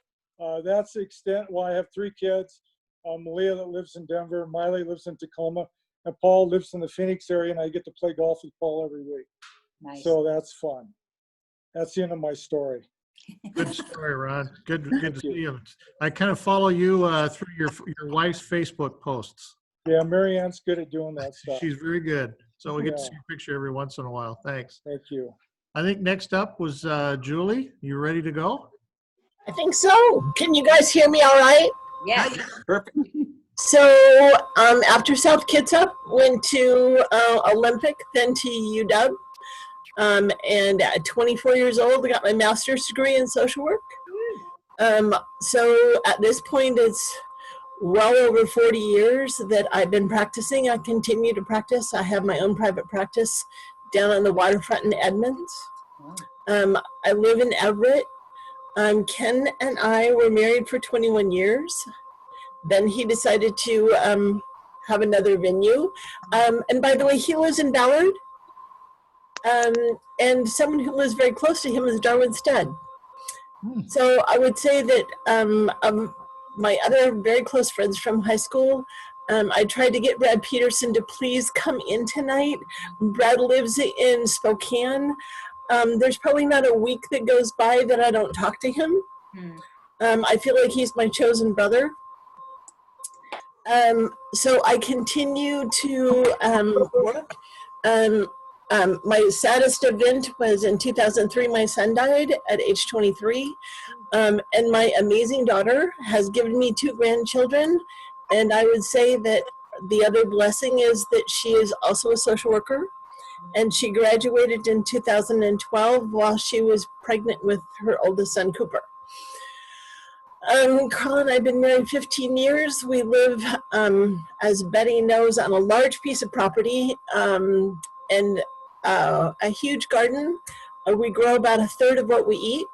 Speaker 12: that's the extent. Well, I have 3 kids. Malia that lives in Denver, Miley lives in Tacoma, and Paul lives in the Phoenix area, and I get to play golf with Paul every week.
Speaker 1: Nice.
Speaker 12: So that's fun. That's the end of my story.
Speaker 2: Good story, Ron. Good to see you. I kind of follow you through your wife's Facebook posts.
Speaker 12: Yeah, Marianne's good at doing that stuff.
Speaker 2: She's very good. So we get to
Speaker 12: Yeah.
Speaker 2: see a picture every once in a while. Thanks.
Speaker 12: Thank you.
Speaker 2: I think next up was Julie. You ready to go?
Speaker 13: I think so. Can you guys hear me all right?
Speaker 1: Yes.
Speaker 5: Perfect.
Speaker 13: So after South Kitsap, went to Olympic, then to UW. And at 24 years old, I got my master's degree in social work. So at this point, it's well over 40 years that I've been practicing. I continue to practice. I have my own private practice down on the waterfront in Edmonds. I live in Everett. Ken and I were married for 21 years. Then he decided to have another venue. And by the way, he lives in Ballard. And someone who lives very close to him is Darwin Stead. So I would say that my other very close friends from high school, I tried to get Brad Peterson to please come in tonight. Brad lives in Spokane. There's probably not a week that goes by that I don't talk to him. I feel like he's my chosen brother. So I continue to work. My saddest event was in 2003. My son died at age 23. And my amazing daughter has given me 2 grandchildren. And I would say that the other blessing is that she is also a social worker. And she graduated in 2012 while she was pregnant with her oldest son, Cooper. Carl and I have been married 15 years. We live, as Betty knows, on a large piece of property and a huge garden. We grow about 1/3 of what we eat.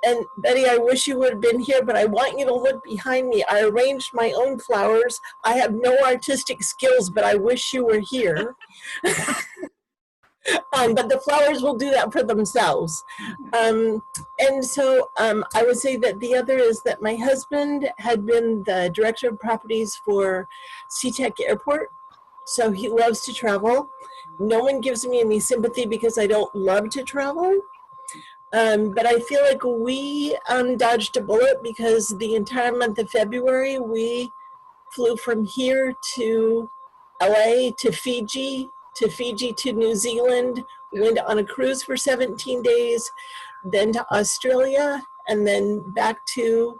Speaker 13: And Betty, I wish you would have been here, but I want you to look behind me. I arranged my own flowers. I have no artistic skills, but I wish you were here. But the flowers will do that for themselves. And so I would say that the other is that my husband had been the director of properties for SeaTac Airport. So he loves to travel. No one gives me any sympathy because I don't love to travel. But I feel like we dodged a bullet because the entire month of February, we flew from here to LA to Fiji to New Zealand, went on a cruise for 17 days, then to Australia, and then back to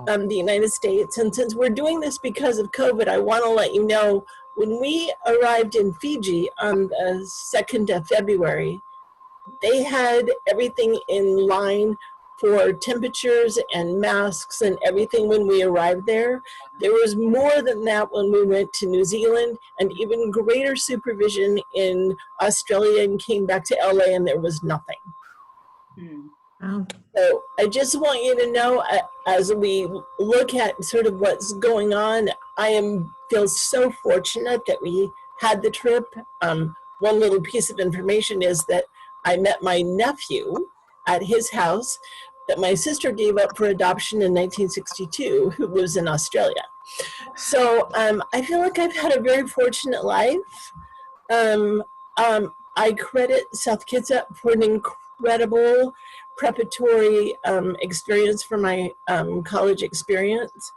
Speaker 13: the United States. And since we're doing this because of COVID, I want to let you know, when we arrived in Fiji on the 2nd of February, they had everything in line for temperatures and masks and everything when we arrived there. There was more than that when we went to New Zealand, and even greater supervision in Australia, and came back to LA and there was nothing. So I just want you to know, as we look at sort of what's going on, I feel so fortunate that we had the trip. One little piece of information is that I met my nephew at his house that my sister gave up for adoption in 1962, who lives in Australia. So I feel like I've had a very fortunate life. I credit South Kitsap for an incredible preparatory experience for my college experience.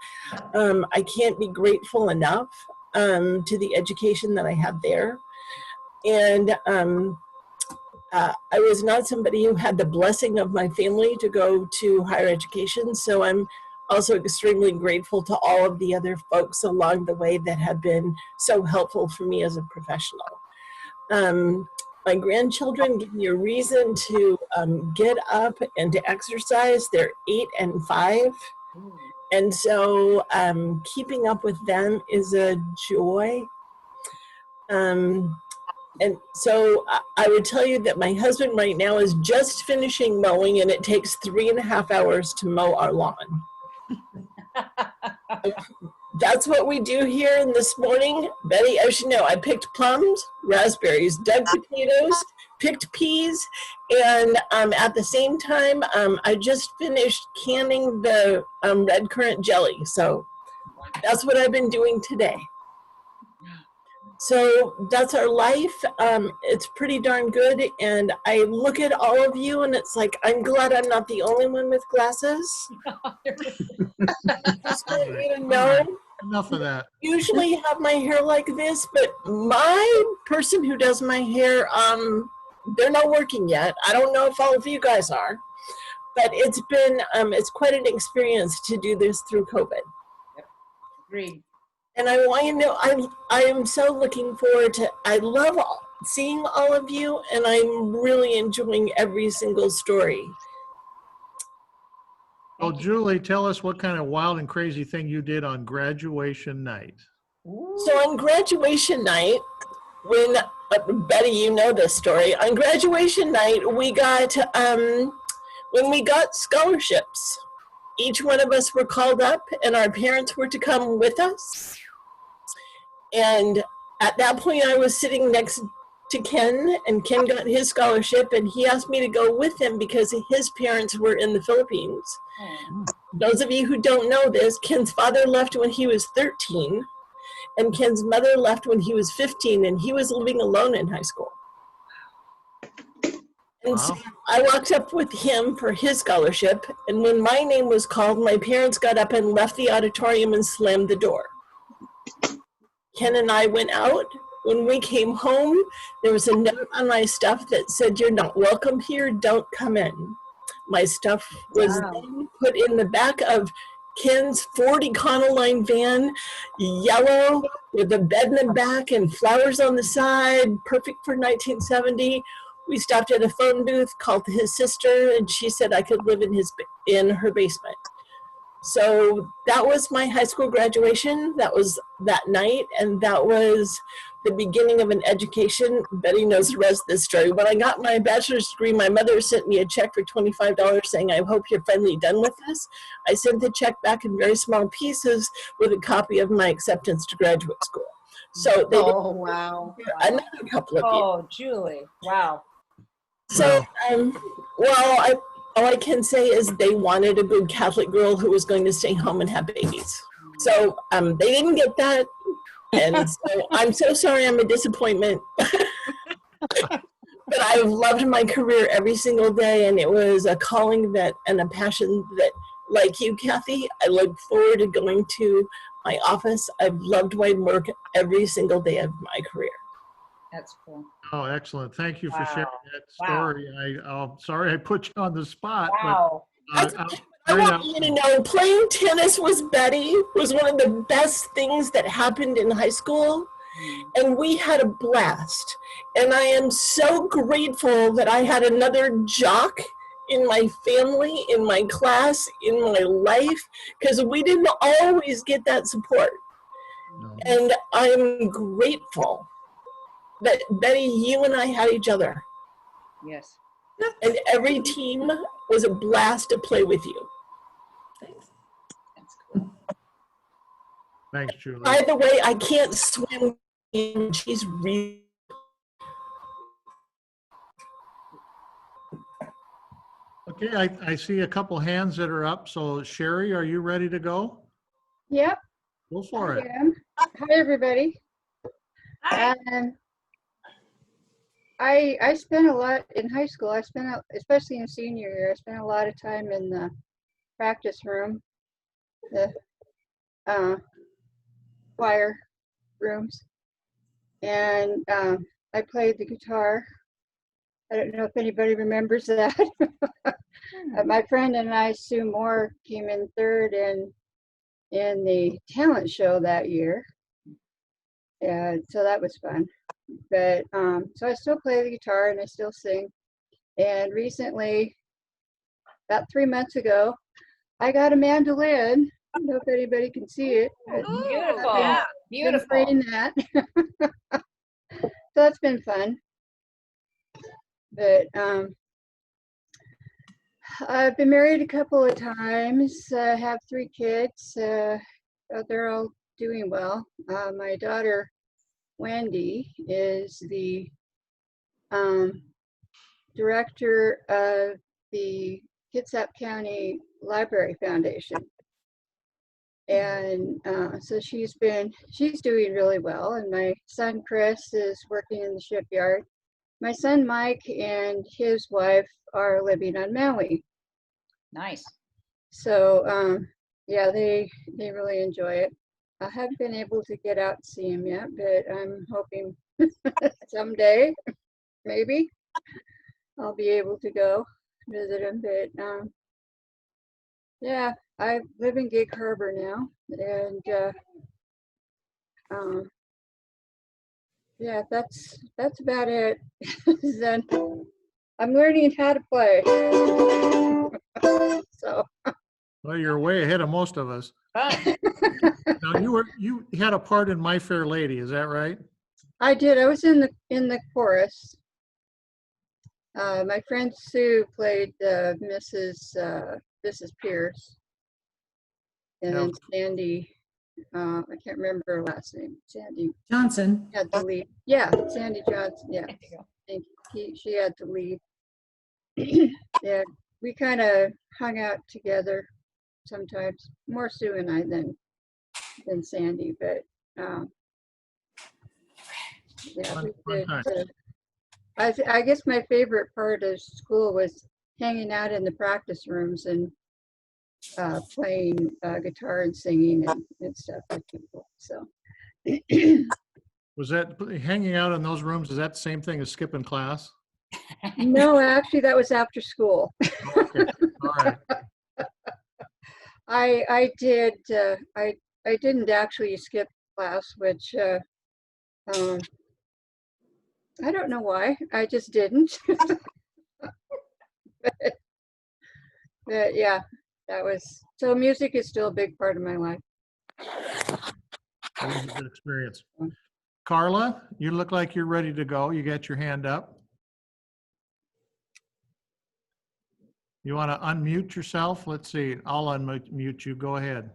Speaker 13: I can't be grateful enough to the education that I had there. And I was not somebody who had the blessing of my family to go to higher education. So I'm also extremely grateful to all of the other folks along the way that have been so helpful for me as a professional. My grandchildren give me a reason to get up and to exercise. They're 8 and 5. And so keeping up with them is a joy. And so I would tell you that my husband right now is just finishing mowing, and it takes 3.5 hours to mow our lawn. That's what we do here. And this morning, Betty, as you know, I picked plums, raspberries, dug potatoes, picked peas, and at the same time, I just finished canning the red currant jelly. So that's what I've been doing today. So that's our life. It's pretty darn good. And I look at all of you and it's like, I'm glad I'm not the only one with glasses. Just want you to know,
Speaker 2: enough of that.
Speaker 13: Usually have my hair like this, but my person who does my hair, they're not working yet. I don't know if all of you guys are, but it's been, it's quite an experience to do this through COVID.
Speaker 1: Yep. Agreed.
Speaker 13: And I want you to know, I am so looking forward to, I love seeing all of you, and I'm really enjoying every single story.
Speaker 2: Oh, Julie, tell us what kind of wild and crazy thing you did on graduation night.
Speaker 13: So on graduation night, when, Betty, you know this story, on graduation night, we got, when we got scholarships, each one of us were called up and our parents were to come with us. And at that point, I was sitting next to Ken, and Ken got his scholarship, and he asked me to go with him because his parents were in the Philippines. Those of you who don't know this, Ken's father left when he was 13, and Ken's mother left when he was 15, and he was living alone in high school. And so I walked up with him for his scholarship, and when my name was called, my parents got up and left the auditorium and slammed the door. Ken and I went out. When we came home, there was a note on my stuff that said, "You're not welcome here, don't come in." My stuff was then put in the back of Ken's Ford Econoline van, yellow, with a bed in the back and flowers on the side, perfect for 1970. We stopped at a phone booth, called his sister, and she said I could live in her basement. So that was my high school graduation. That was that night, and that was the beginning of an education. Betty knows the rest of this story. When I got my bachelor's degree, my mother sent me a check for $25 saying, "I hope you're finally done with this." I sent the check back in very small pieces with a copy of my acceptance to graduate school. So they
Speaker 1: wow.
Speaker 13: Another couple of years.
Speaker 1: Oh, Julie, wow.
Speaker 13: So, well, all I can say is they wanted a good Catholic girl who was going to stay home and have babies. So they didn't get that. And so I'm so sorry I'm a disappointment. But I've loved my career every single day, and it was a calling that and a passion that, like you, Kathy, I look forward to going to my office. I've loved my work every single day of my career.
Speaker 1: That's cool.
Speaker 2: Oh, excellent. Thank you for sharing that story. I'm sorry I put you on the spot.
Speaker 1: Wow.
Speaker 2: But,
Speaker 13: I want you to know, playing tennis with Betty was one of the best things that happened in high school. And we had a blast. And I am so grateful that I had another jock in my family, in my class, in my life, because we didn't always get that support. No. And I'm grateful that Betty, you and I had each other.
Speaker 1: Yes.
Speaker 13: And every team was a blast to play with you. Thanks.
Speaker 1: That's cool.
Speaker 2: Thanks, Julie.
Speaker 13: By the way, I can't swim. She's really.
Speaker 2: Okay, I see a couple hands that are up. So Sherry, are you ready to go?
Speaker 14: Yep.
Speaker 2: Go for it.
Speaker 14: Hi, everybody.
Speaker 1: Hi.
Speaker 14: I spent a lot in high school. I spent, especially in senior year, I spent a lot of time in the practice room, the choir rooms, and I played the guitar I don't know if anybody remembers that. My friend and I, Sue Moore, came in third in the talent show that year. And so that was fun. But so I still play the guitar and I still sing. And recently, about 3 months ago, I got a mandolin. I don't know if anybody can see it.
Speaker 1: Beautiful.
Speaker 14: Been
Speaker 1: Beautiful.
Speaker 14: playing that. So that's been fun. But I've been married a couple of times. I have 3 kids. They're all doing well. My daughter, Wendy, is the director of the Kitsap County Library Foundation. And so she's doing really well. And my son, Chris, is working in the shipyard. My son, Mike, and his wife are living on Maui.
Speaker 1: Nice.
Speaker 14: So, yeah, they really enjoy it. I haven't been able to get out and see him yet, but I'm hoping someday, maybe, I'll be able to go visit him. But yeah, I live in Gig Harbor now, and yeah, that's about it. Then I'm learning how to play. So.
Speaker 2: Well, you're way ahead of most of us. Now you had a part in My Fair Lady, is that right?
Speaker 14: I did. I was in the chorus. My friend Sue played Mrs. Pierce, and then Sandy. I can't remember her last name. Sandy
Speaker 4: Johnson.
Speaker 14: had the lead. Yeah, Sandy Johnson. Yeah, she had the lead. Yeah, we kind of hung out together sometimes, more Sue and I than Sandy, but yeah, we did. I guess my favorite part of school was hanging out in the practice rooms and playing guitar and singing and stuff with people. So.
Speaker 2: Was that hanging out in those rooms? Is that the same thing as skipping class?
Speaker 14: No, actually, that was after school.
Speaker 2: Okay. All right.
Speaker 14: I did. I didn't actually skip class, which I don't know why. I just didn't. but yeah, that was. So music is still a big part of my life.
Speaker 2: That was a good experience. Carla, you look like you're ready to go. You got your hand up. You want to unmute yourself? Let's see. I'll unmute you. Go ahead.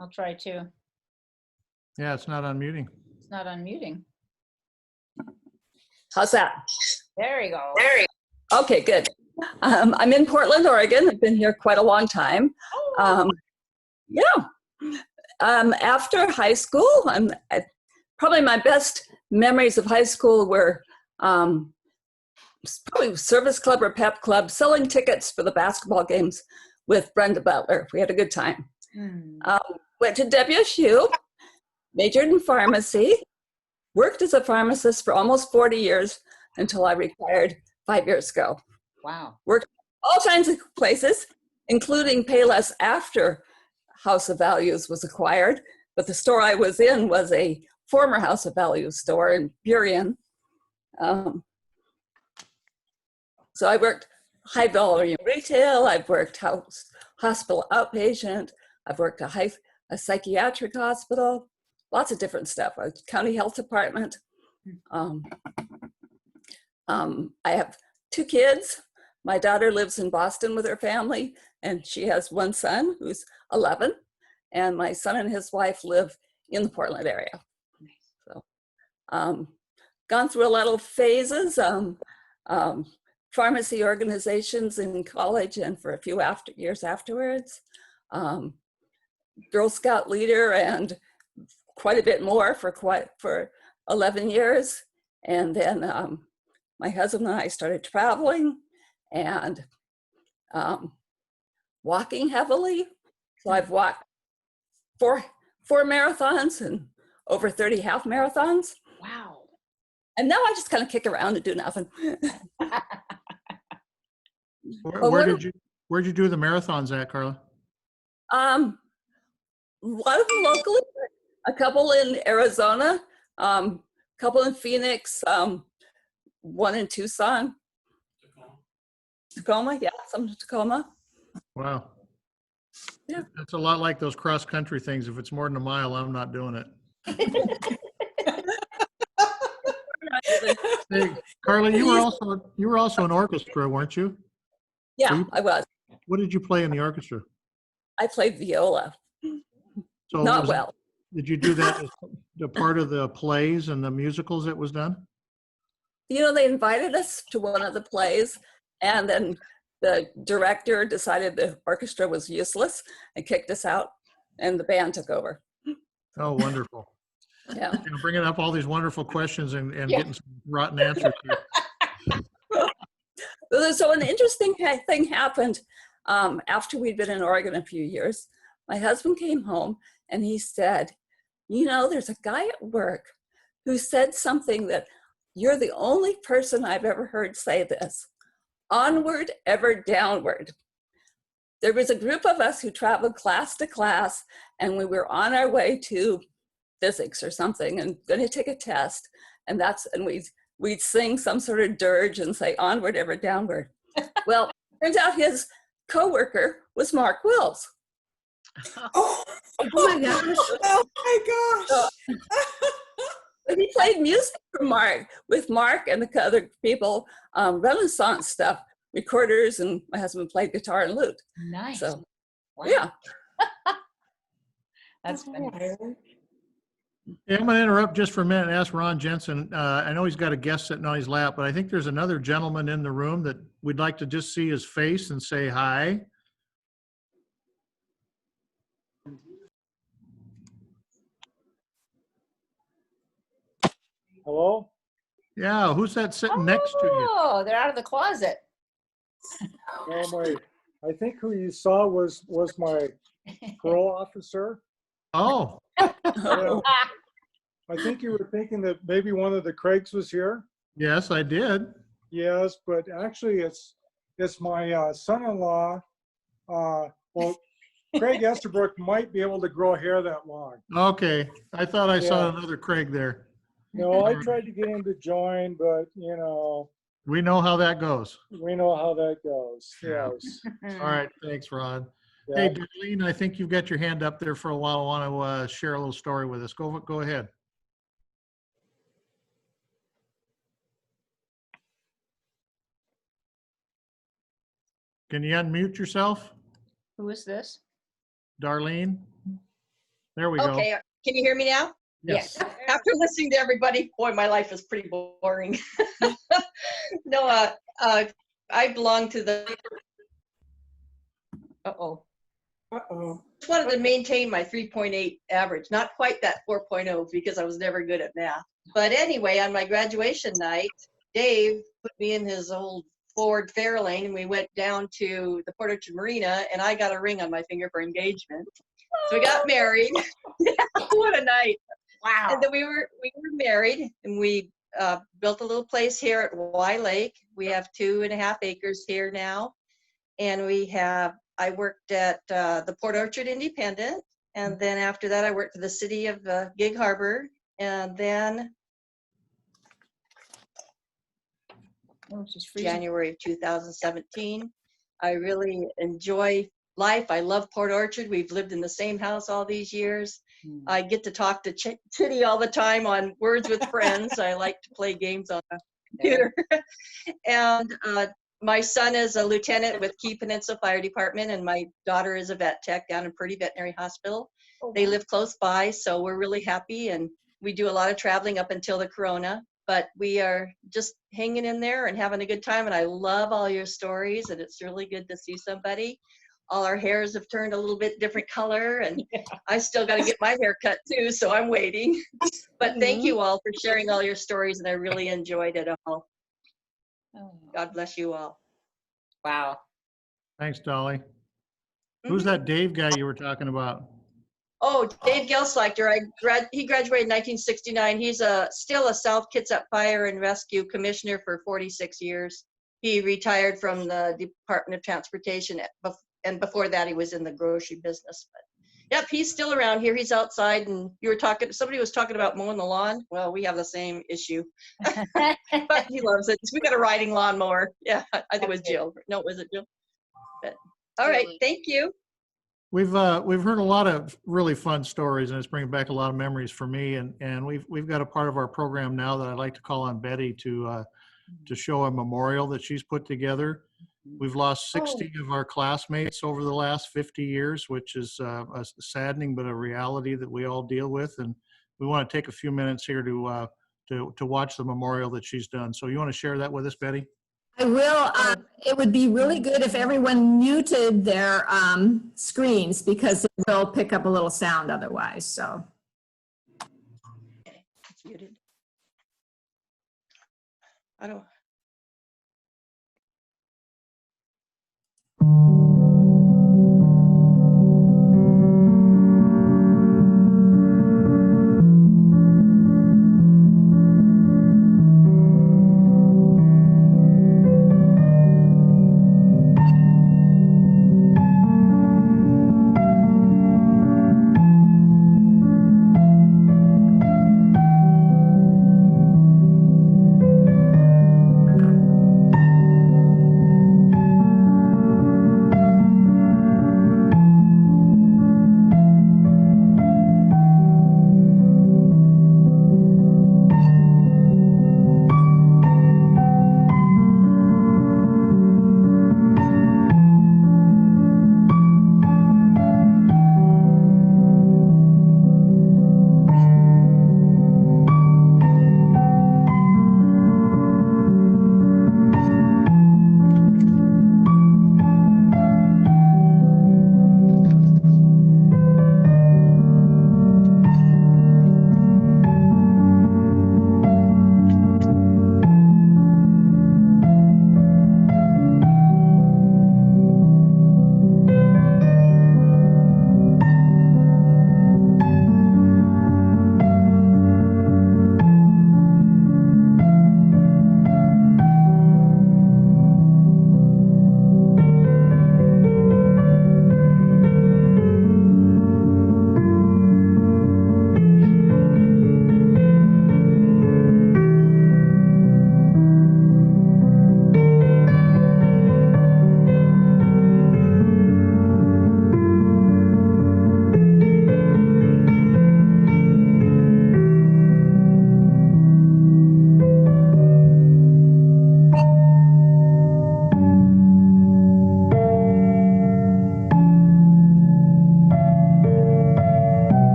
Speaker 1: I'll try to.
Speaker 2: Yeah, it's not unmuting.
Speaker 1: It's not unmuting.
Speaker 15: How's that?
Speaker 1: There you go.
Speaker 15: Okay, good. I'm in Portland, Oregon. I've been here quite a long time. Yeah. After high school, probably my best memories of high school were probably service club or pep club, selling tickets for the basketball games with Brenda Butler. We had a good time. Went to WSU, majored in pharmacy, worked as a pharmacist for almost 40 years until I retired 5 years ago.
Speaker 1: Wow.
Speaker 15: Worked all kinds of places, including Payless after House of Values was acquired. But the store I was in was a former House of Values store in Burien. So I worked high volume retail. I've worked hospital outpatient. I've worked a psychiatric hospital, lots of different stuff. A county health department. I have 2 kids. My daughter lives in Boston with her family, and she has 1 son who's 11. And my son and his wife live in the Portland area. So, gone through a lot of phases, pharmacy organizations in college and for a few years afterwards. Girl Scout leader and quite a bit more for 11 years. And then my husband and I started traveling and walking heavily. So I've walked four marathons and over 30 half marathons.
Speaker 1: Wow.
Speaker 15: And now I just kind of kick around and do nothing.
Speaker 2: Where'd you do the marathons at, Carla?
Speaker 15: A lot of them locally, a couple in Arizona, a couple in Phoenix, one in Tucson. Tacoma, yeah, some in Tacoma.
Speaker 2: Wow.
Speaker 15: Yeah.
Speaker 2: That's a lot like those cross country things. If it's more than a mile, I'm not doing it. Hey, Carla, you were also an orchestra, weren't you?
Speaker 15: Yeah, I was.
Speaker 2: What did you play in the orchestra?
Speaker 15: I played viola.
Speaker 2: So
Speaker 15: Not well.
Speaker 2: Did you do that as the part of the plays and the musicals that was done?
Speaker 15: You know, they invited us to one of the plays, and then the director decided the orchestra was useless and kicked us out, and the band took over.
Speaker 2: Oh, wonderful.
Speaker 15: Yeah.
Speaker 2: You're bringing up all these wonderful questions and getting some rotten answers here.
Speaker 15: So an interesting thing happened after we'd been in Oregon a few years. My husband came home and he said, you know, there's a guy at work who said something that you're the only person I've ever heard say this. Onward, ever downward. There was a group of us who traveled class to class, and we were on our way to physics or something and going to take a test. And we'd sing some sort of dirge and say onward, ever downward. Well, turns out his coworker was Mark Wills.
Speaker 8: Oh my gosh. Oh my gosh.
Speaker 15: He played music for with Mark and the other people, Renaissance stuff, recorders, and my husband played guitar and lute.
Speaker 1: Nice.
Speaker 15: So,
Speaker 1: wow.
Speaker 15: Yeah.
Speaker 1: That's funny.
Speaker 2: Yeah, I'm going to interrupt just for a minute and ask Ron Jensen. I know he's got a guest sitting on his lap, but I think there's another gentleman in the room that we'd like to just see his face and say hi.
Speaker 12: Hello?
Speaker 2: Yeah, who's that sitting next to you?
Speaker 1: Oh, they're out of the closet.
Speaker 12: Well, I think who you saw was my parole officer.
Speaker 2: Oh.
Speaker 12: Yeah. I think you were thinking that maybe one of the Craigs was here.
Speaker 2: Yes, I did.
Speaker 12: Yes, but actually it's my son-in-law. Well, Craig Estabrook might be able to grow hair that long.
Speaker 2: Okay. I thought I saw
Speaker 12: Yeah.
Speaker 2: another Craig there.
Speaker 12: No, I tried to get him to join, but you know.
Speaker 2: We know how that goes.
Speaker 12: We know how that goes.
Speaker 2: Yeah.
Speaker 12: Yes.
Speaker 2: All right. Thanks, Ron.
Speaker 12: Yeah.
Speaker 2: Hey, Darlene, I think you've got your hand up there for a while. I want to share a little story with us. Go ahead. Can you unmute yourself,
Speaker 1: Who is this?
Speaker 2: Darlene? There we go.
Speaker 16: Okay, can you hear me now?
Speaker 2: Yes.
Speaker 16: After listening to everybody, boy, my life is pretty boring. No, I belong to the.
Speaker 1: Uh-oh.
Speaker 8: Uh-oh.
Speaker 16: Just wanted to maintain my 3.8 average, not quite that 4.0 because I was never good at math. But anyway, on my graduation night, Dave put me in his old Ford Fairlane and we went down to the Port Orchard Marina and I got a ring on my finger for engagement. So we got married. What a night.
Speaker 1: Wow.
Speaker 16: And then we were married and we built a little place here at Y Lake. We have 2.5 acres here now. And I worked at the Port Orchard Independent. And then after that, I worked for the city of Gig Harbor. And then January of 2017, I really enjoy life. I love Port Orchard. We've lived in the same house all these years. I get to talk to Chitty all the time on Words with Friends. I like to play games on the computer. And my son is a lieutenant with Key Peninsula Fire Department, and my daughter is a vet tech down in Purdy Veterinary Hospital. They live close by, so we're really happy, and we do a lot of traveling up until the corona, but we are just hanging in there and having a good time, and I love all your stories, and it's really good to see somebody. All our hairs have turned a little bit different color, and I still got to get my hair cut too, so I'm waiting. But thank you all for sharing all your stories, and I really enjoyed it all. God bless you all.
Speaker 1: Wow.
Speaker 2: Thanks, Dolly. Who's that Dave guy you were talking about?
Speaker 16: Oh, Dave Gelslachter, he graduated in 1969. He's still a South Kitsap Fire and Rescue Commissioner for 46 years. He retired from the Department of Transportation, and before that he was in the grocery business. But yep, he's still around here. He's outside, and somebody was talking about mowing the lawn. Well, we have the same issue, but he loves it. We got a riding lawnmower. Yeah, I think it was Jill. No, was it Jill? But, all right, thank you.
Speaker 2: We've heard a lot of really fun stories, and it's bringing back a lot of memories for me. And we've got a part of our program now that I'd like to call on Betty to show a memorial that she's put together. We've lost 60 of our classmates over the last 50 years, which is a saddening but a reality that we all deal with. And we want to take a few minutes here to watch the memorial that she's done. So you want to share that with us, Betty?
Speaker 4: I will. It would be really good if everyone muted their screens, because it will pick up a little sound otherwise. So.
Speaker 16: It's muted. I don't.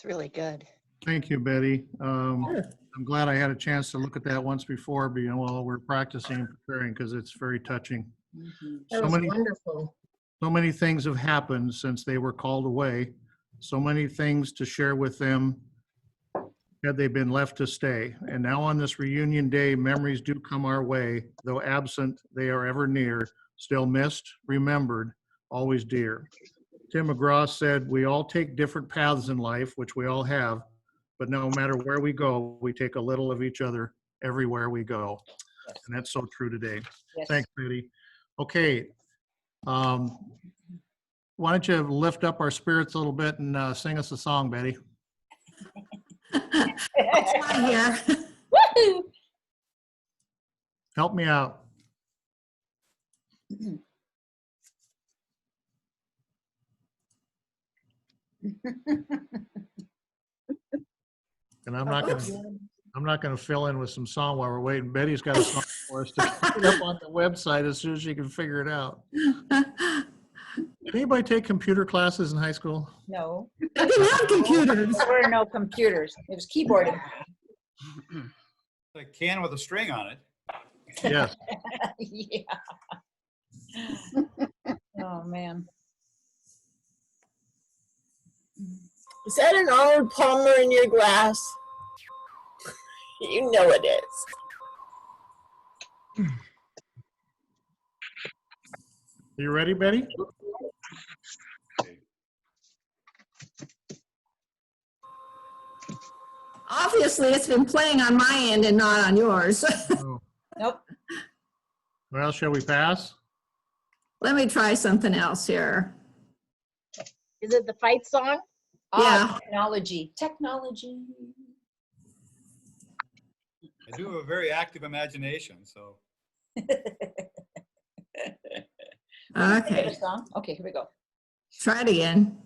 Speaker 16: really good.
Speaker 2: Thank you, Betty. I'm glad I had a chance to look at that once before, while we're practicing and preparing, because it's very touching.
Speaker 8: That was wonderful.
Speaker 2: So many things have happened since they were called away. So many things to share with them had they been left to stay. And now on this reunion day, memories do come our way. Though absent, they are ever near, still missed, remembered, always dear. Tim McGraw said, we all take different paths in life, which we all have, but no matter where we go, we take a little of each other everywhere we go.
Speaker 1: Yes.
Speaker 2: And that's so true today.
Speaker 1: Yes.
Speaker 2: Thanks, Betty. Okay. Why don't you lift up our spirits a little bit and sing us a song, Betty?
Speaker 4: I'll try here.
Speaker 1: Woohoo!
Speaker 2: Help me out. And I'm not gonna fill in with some song while we're waiting. Betty's got a song for us to put up on the website as soon as she can figure it out. Did anybody take computer classes in high school?
Speaker 1: No.
Speaker 4: I didn't have computers.
Speaker 1: There were no computers. It was keyboarding.
Speaker 3: A can with a string on it.
Speaker 2: Yes.
Speaker 1: Yeah. Oh, man.
Speaker 13: Is that an Arnold Palmer in your glass? You know it is.
Speaker 2: You ready, Betty?
Speaker 4: Obviously, it's been playing on my end and not on yours.
Speaker 2: Oh.
Speaker 1: Nope.
Speaker 2: Well, shall we pass?
Speaker 4: Let me try something else here.
Speaker 6: Is it the fight song?
Speaker 4: Yeah.
Speaker 1: Technology. Technology.
Speaker 3: I do have a very active imagination, so.
Speaker 4: Okay.
Speaker 1: Song? Okay, here we go.
Speaker 4: Try it again.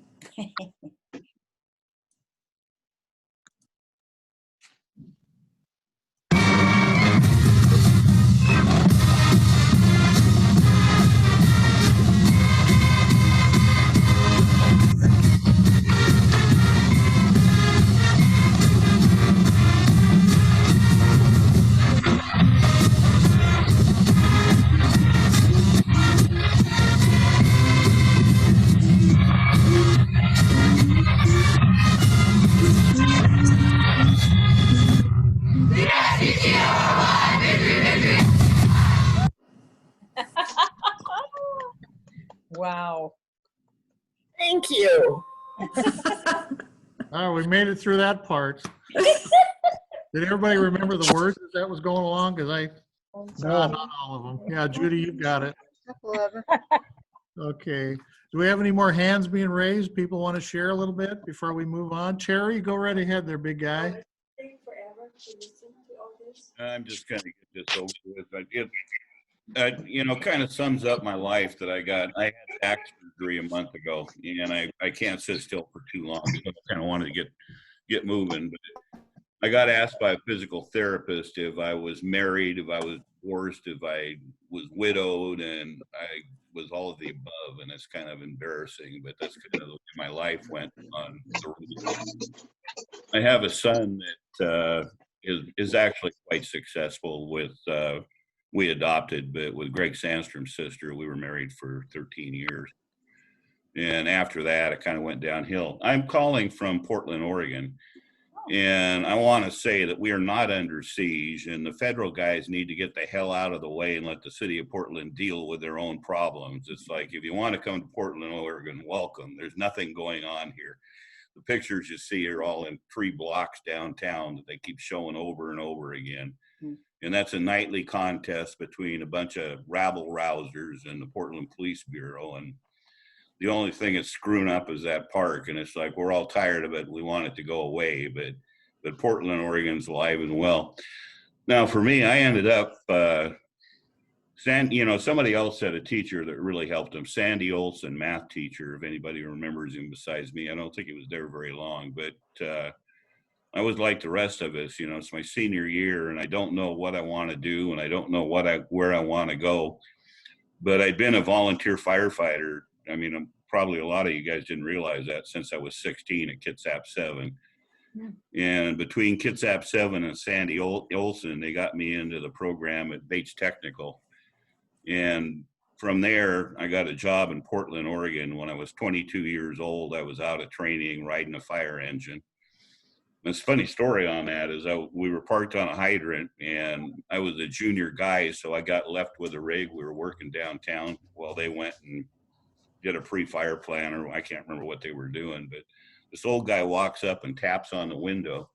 Speaker 1: Wow.
Speaker 13: Thank you.
Speaker 2: Oh, we made it through that part. Did everybody remember the words as that was going along? Because not all of them. Yeah, Judy, you've got it. Okay. Do we have any more hands being raised? People want to share a little bit before we move on? Cherry, go right ahead there, big guy.
Speaker 17: I'm just going to get this over with. It kind of sums up my life that I had back surgery a month ago, and I can't sit still for too long. So I kind of wanted to get moving. But I got asked by a physical therapist if I was married, if I was divorced, if I was widowed, and I was all of the above. And it's kind of embarrassing, but that's kind of the way my life went on. I have a son that is actually quite successful with. We adopted, but with Greg Sandstrom's sister, we were married for 13 years. And after that, it kind of went downhill. I'm calling from Portland, Oregon. And I want to say that we are not under siege, and the federal guys need to get the hell out of the way and let the city of Portland deal with their own problems. It's like, if you want to come to Portland, Oregon, welcome. There's nothing going on here. The pictures you see are all in 3 blocks downtown that they keep showing over and over again. And that's a nightly contest between a bunch of rabble-rousers and the Portland Police Bureau. And the only thing that's screwing up is that park. And it's like, we're all tired of it. We want it to go away. But Portland, Oregon's alive and well. Now, for me, I ended up, somebody else had a teacher that really helped him. Sandy Olson, math teacher, if anybody remembers him besides me. I don't think he was there very long. But I was like the rest of us, it's my senior year and I don't know what I want to do and I don't know where I want to go. But I'd been a volunteer firefighter. I mean, probably a lot of you guys didn't realize that since I was 16 at Kitsap 7. And between Kitsap 7 and Sandy Olson, they got me into the program at Bates Technical. And from there, I got a job in Portland, Oregon. When I was 22 years old, I was out of training riding a fire engine. This funny story on that is we were parked on a hydrant, and I was a junior guy, so I got left with a rig. We were working downtown while they went and did a pre-fire plan, or I can't remember what they were doing, but this old guy walks up and taps on the window.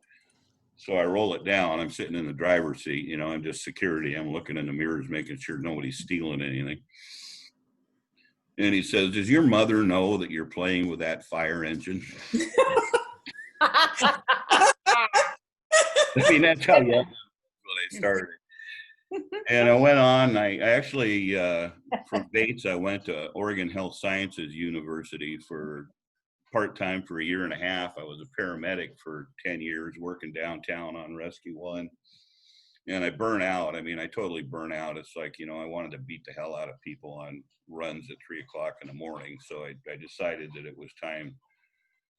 Speaker 17: So I roll it down. I'm sitting in the driver's seat, you know, I'm just security. I'm looking in the mirrors, making sure nobody's stealing anything. And he says, "Does your mother know that you're playing with that fire engine?" I mean, that's how young when I started. And I went on, I actually, from Bates, I went to Oregon Health Sciences University for part-time for 1.5 years. I was a paramedic for 10 years, working downtown on Rescue 1. And I burn out. I mean, I totally burn out. It's like, you know, I wanted to beat the hell out of people on runs at 3 o'clock in the morning. So I decided that it was time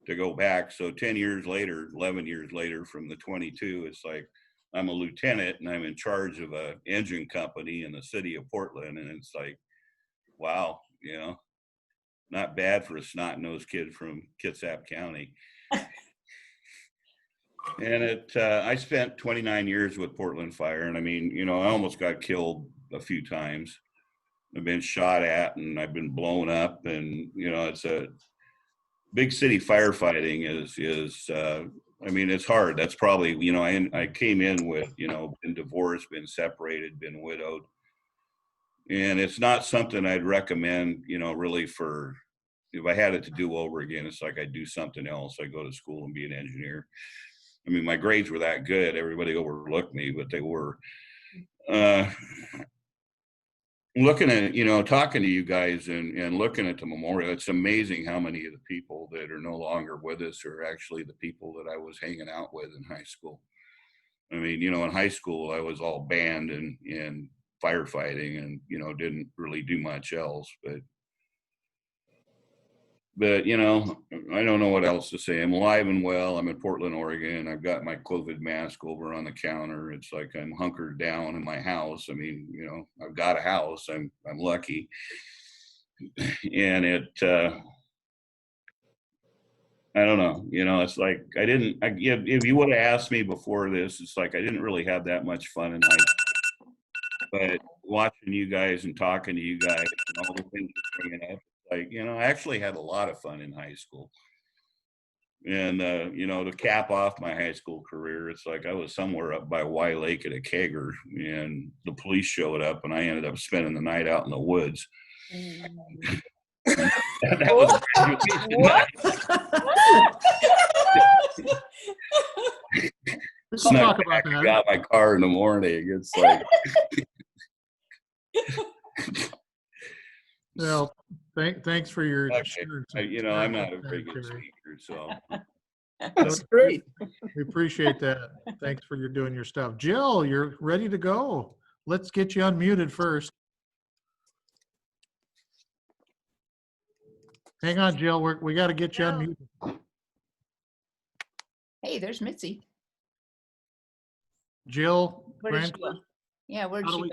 Speaker 17: to go back. So 10 years later, 11 years later from the 22, it's like I'm a lieutenant and I'm in charge of a engine company in the city of Portland. And it's like, wow, you know, not bad for a snot-nosed kid from Kitsap County. And I spent 29 years with Portland Fire. And I mean, you know, I almost got killed a few times. I've been shot at and I've been blown up, and, you know, it's a big city firefighting is I mean, it's hard. That's probably, you know, I came in with, you know, been divorced, been separated, been widowed. And it's not something I'd recommend, you know, really for, if I had it to do over again, it's like I'd do something else. I go to school and be an engineer. I mean, my grades were that good. Everybody overlooked me, but they were. Looking at, you know, talking to you guys and looking at the memorial, it's amazing how many of the people that are no longer with us are actually the people that I was hanging out with in high school. I mean, you know, in high school, I was all band and firefighting and, you know, didn't really do much else. But, you know, I don't know what else to say. I'm alive and well. I'm in Portland, Oregon. I've got my COVID mask over on the counter. It's like I'm hunkered down in my house. I mean, you know, I've got a house. I'm lucky. And I don't know, you know, it's like if you would have asked me before this, it's like I didn't really have that much fun in high school. But watching you guys and talking to you guys and all the things you're bringing up, like, you know, I actually had a lot of fun in high school. And, you know, to cap off my high school career, it's like I was somewhere up by Y Lake at a kegger, and the police showed up, and I ended up spending the night out in the woods. That was
Speaker 2: Let's talk about that.
Speaker 17: Got my car in the morning. It's like,
Speaker 2: well, thanks for your.
Speaker 17: You know, I'm not a very good speaker, so.
Speaker 2: That's great. We appreciate that. Thanks for doing your stuff. Jill, you're ready to go. Let's get you unmuted first. Hang on, Jill. We got to get you unmuted.
Speaker 1: Hey, there's Mitzi.
Speaker 2: Jill,
Speaker 1: Where did she go? Yeah, where'd she go?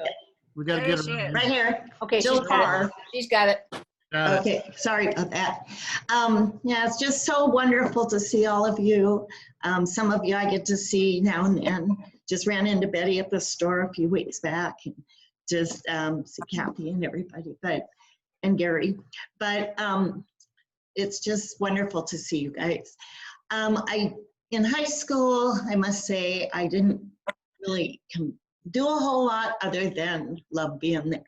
Speaker 2: We got to get her.
Speaker 18: Right here.
Speaker 1: Okay,
Speaker 18: Jill Carr.
Speaker 1: She's got it.
Speaker 18: Okay, sorry about that. Yeah, it's just so wonderful to see all of you. Some of you I get to see now and then. Just ran into Betty at the store a few weeks back, and just see Kathy and everybody, and Gary. But it's just wonderful to see you guys. In high school, I must say, I didn't really do a whole lot other than love being there.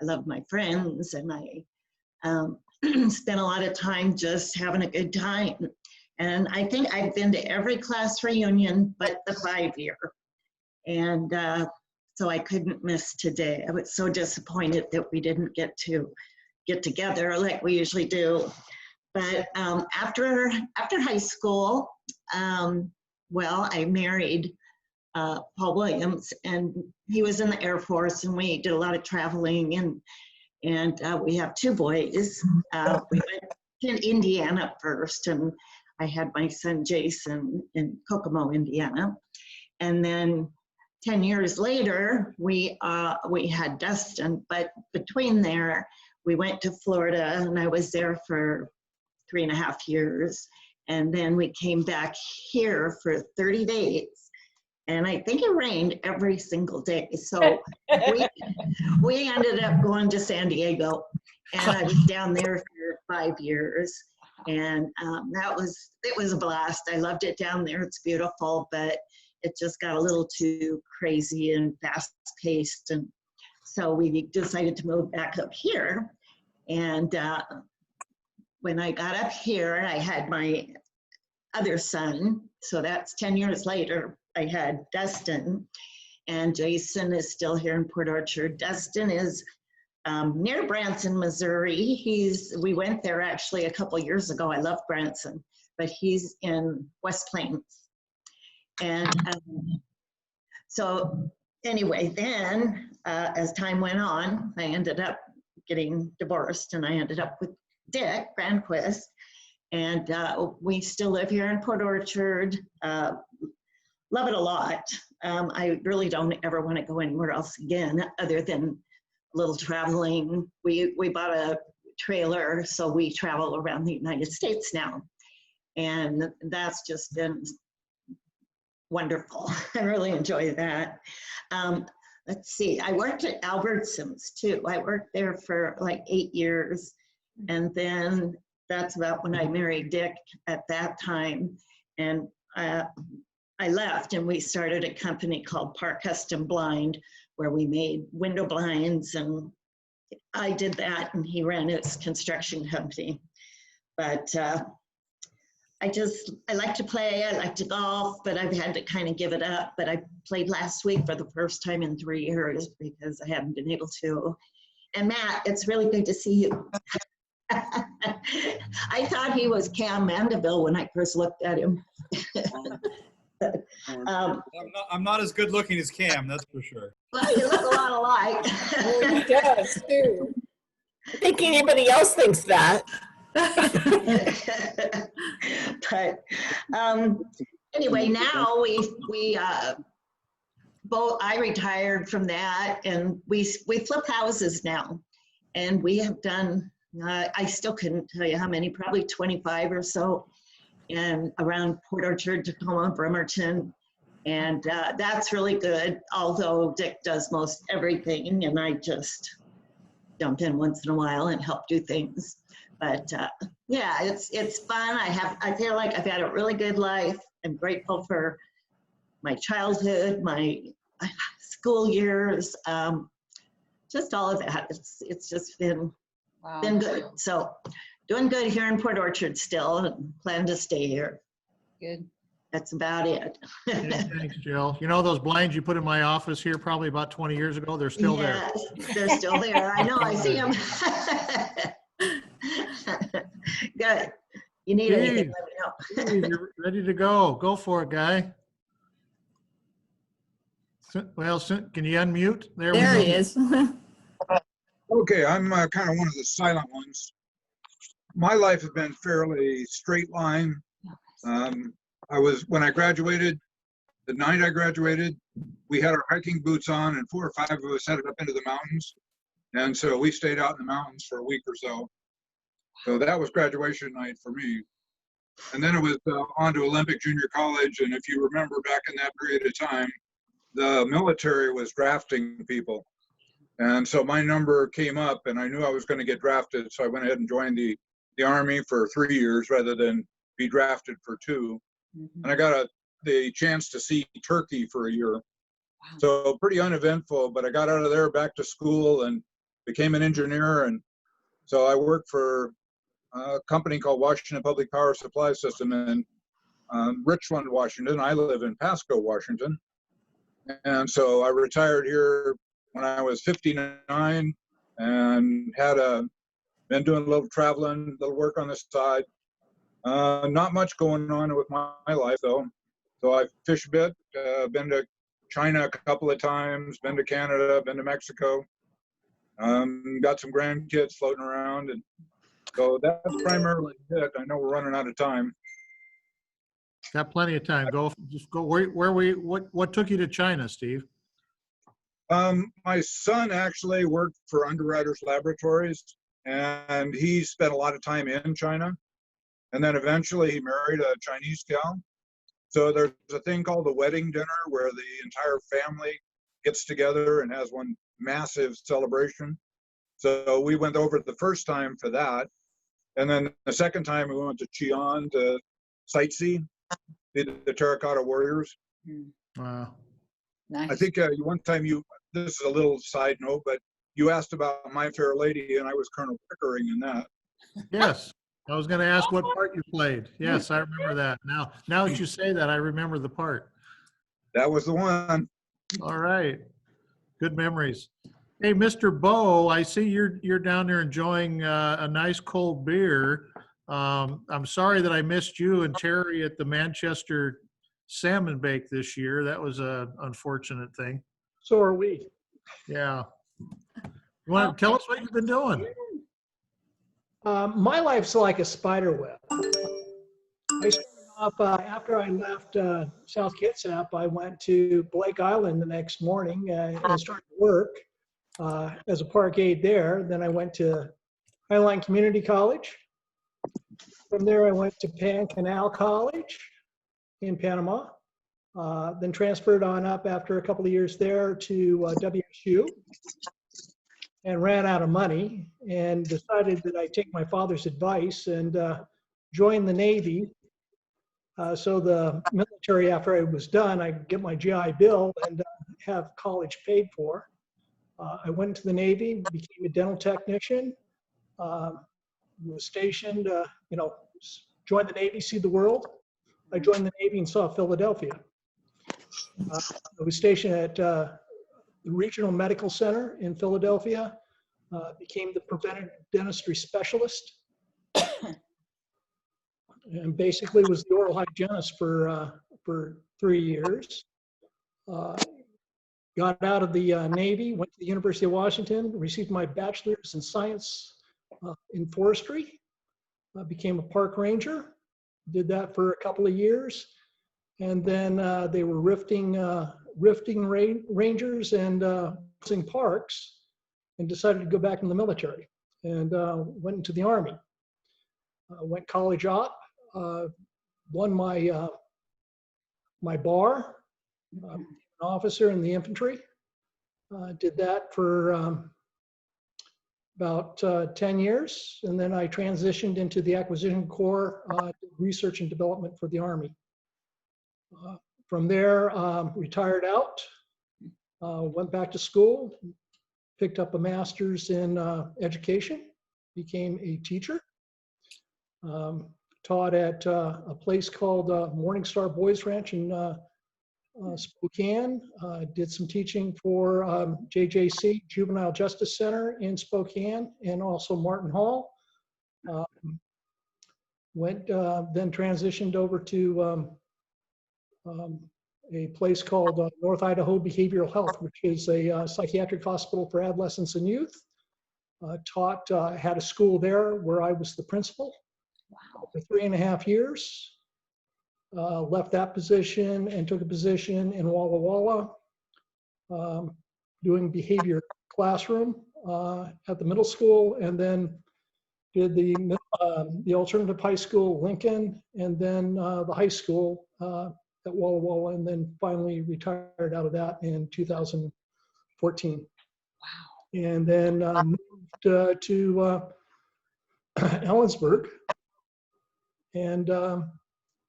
Speaker 18: I love my friends, and I spent a lot of time just having a good time. And I think I've been to every class reunion but the 5-year. And so I couldn't miss today. I was so disappointed that we didn't get to get together like we usually do. But after high school, well, I married Paul Williams, and he was in the Air Force, and we did a lot of traveling, and we have 2 boys. We went to Indiana first, and I had my son Jason in Kokomo, Indiana. And then 10 years later, we had Dustin, but between there, we went to Florida and I was there for 3.5 years. And then we came back here for 30 days. And I think it rained every single day. So we ended up going to San Diego, and I was down there for 5 years. And it was a blast. I loved it down there. It's beautiful, but it just got a little too crazy and fast paced. And so we decided to move back up here. And when I got up here, I had my other son. So that's 10 years later. I had Dustin, and Jason is still here in Port Orchard. Dustin is near Branson, Missouri. We went there actually a couple years ago. I love Branson, but he's in West Plains. And so anyway, then as time went on, I ended up getting divorced, and I ended up with Dick Grandquist. And we still live here in Port Orchard. Love it a lot. I really don't ever want to go anywhere else again other than a little traveling. We bought a trailer, so we travel around the United States now. And that's just been wonderful. I really enjoy that. Let's see, I worked at Albertsons too. I worked there for like 8 years. And then that's about when I married Dick at that time. And I left, and we started a company called Park Custom Blind, where we made window blinds, and I did that, and he ran his construction company. But I like to play, I like to golf, but I've had to kind of give it up. But I played last week for the first time in 3 years because I haven't been able to. And Matt, it's really good to see you. I thought he was Cam Mandeville when I first looked at him.
Speaker 3: I'm not as good looking as Cam, that's for sure.
Speaker 18: Well, you look a lot alike.
Speaker 8: Oh, he does too.
Speaker 13: I think anybody else thinks that.
Speaker 18: But anyway, now we both, I retired from that, and we flip houses now, and we have done, I still couldn't tell you how many, probably 25 or so, and around Port Orchard, Tacoma, Bremerton. And that's really good, although Dick does most everything, and I just jump in once in a while and help do things. But yeah, it's fun. I feel like I've had a really good life. I'm grateful for my childhood, my school years, just all of that. It's just been good. So doing good here in Port Orchard still, and plan to stay here.
Speaker 1: Good.
Speaker 18: That's about it.
Speaker 2: Yeah, thanks, Jill. You know those blinds you put in my office here probably about 20 years ago? They're still there.
Speaker 18: They're still there. I know, I see them. Good. You need anything, let me know.
Speaker 2: Steve, you're ready to go. Go for it, guy. Well, can you unmute? There
Speaker 4: he is.
Speaker 19: Okay, I'm kind of one of the silent ones. My life has been fairly straight line. When I graduated, the night I graduated, we had our hiking boots on, and 4 or 5 of us headed up into the mountains. And so we stayed out in the mountains for a week or so. So that was graduation night for me. And then it was on to Olympic Junior College. And if you remember back in that period of time, the military was drafting people. And so my number came up, and I knew I was going to get drafted. So I went ahead and joined the Army for 3 years rather than be drafted for 2. And I got the chance to see Turkey for a year. So pretty uneventful, but I got out of there, back to school, and became an engineer. And so I worked for a company called Washington Public Power Supply System in Richland, Washington. I live in Pasco, Washington. And so I retired here when I was 59 and been doing a little traveling, a little work on the side. Not much going on with my life though. So I fish a bit, been to China a couple of times, been to Canada, been to Mexico. Got some grandkids floating around, and so that's primarily it. I know we're running out of time.
Speaker 2: Got plenty of time. Just go. What took you to China, Steve?
Speaker 19: My son actually worked for Underwriters Laboratories, and he spent a lot of time in China. And then eventually he married a Chinese gal. So there's a thing called the wedding dinner where the entire family gets together and has one massive celebration. So we went over the first time for that. And then the second time we went to Xi'an to sightsee, did the Terracotta Warriors.
Speaker 2: Wow.
Speaker 1: Nice.
Speaker 19: I think one time this is a little side note, but you asked about My Fair Lady, and I was Colonel Pickering in that.
Speaker 2: Yes. I was going to ask what part you played. Yes, I remember that. Now that you say that, I remember the part.
Speaker 19: That was the one.
Speaker 2: All right. Good memories. Hey, Mr. Bo, I see you're down there enjoying a nice cold beer. I'm sorry that I missed you and Terry at the Manchester Salmon Bake this year. That was a unfortunate thing.
Speaker 20: So are we.
Speaker 2: Yeah. You want to tell us what you've been doing?
Speaker 20: My life's like a spider web. I started off after I left South Kitsap. I went to Blake Island the next morning and started work as a park aide there. Then I went to Highline Community College. From there, I went to Pan Canal College in Panama. Then transferred on up after a couple of years there to WSU. And ran out of money and decided that I'd take my father's advice and join the Navy. So the military, after I was done, I'd get my GI Bill and have college paid for. I went to the Navy, became a dental technician, was stationed, joined the Navy, see the world. I joined the Navy and saw Philadelphia. I was stationed at the Regional Medical Center in Philadelphia, became the preventive dentistry specialist, and basically was the oral hygienist for 3 years. Got out of the Navy, went to the University of Washington, received my bachelor's in science in forestry, became a park ranger, did that for a couple of years, and then they were rifting rangers and building parks, and decided to go back in the military and went into the Army. Went college op, won my my bar, an officer in the infantry. Did that for about 10 years, and then I transitioned into the Acquisition Corps, research and development for the Army. From there, retired out, went back to school, picked up a master's in education, became a teacher, taught at a place called Morningstar Boys Ranch in Spokane, did some teaching for JJC, Juvenile Justice Center in Spokane, and also Martin Hall. Then transitioned over to a place called North Idaho Behavioral Health, which is a psychiatric hospital for adolescents and youth. Had a school there where I was the principal. Wow. For 3.5 years. Left that position and took a position in Walla Walla, doing behavior classroom at the middle school, and then did the alternative high school, Lincoln, and then the high school at Walla Walla, and then finally retired out of that in 2014. Wow. And then moved to Ellensburg, and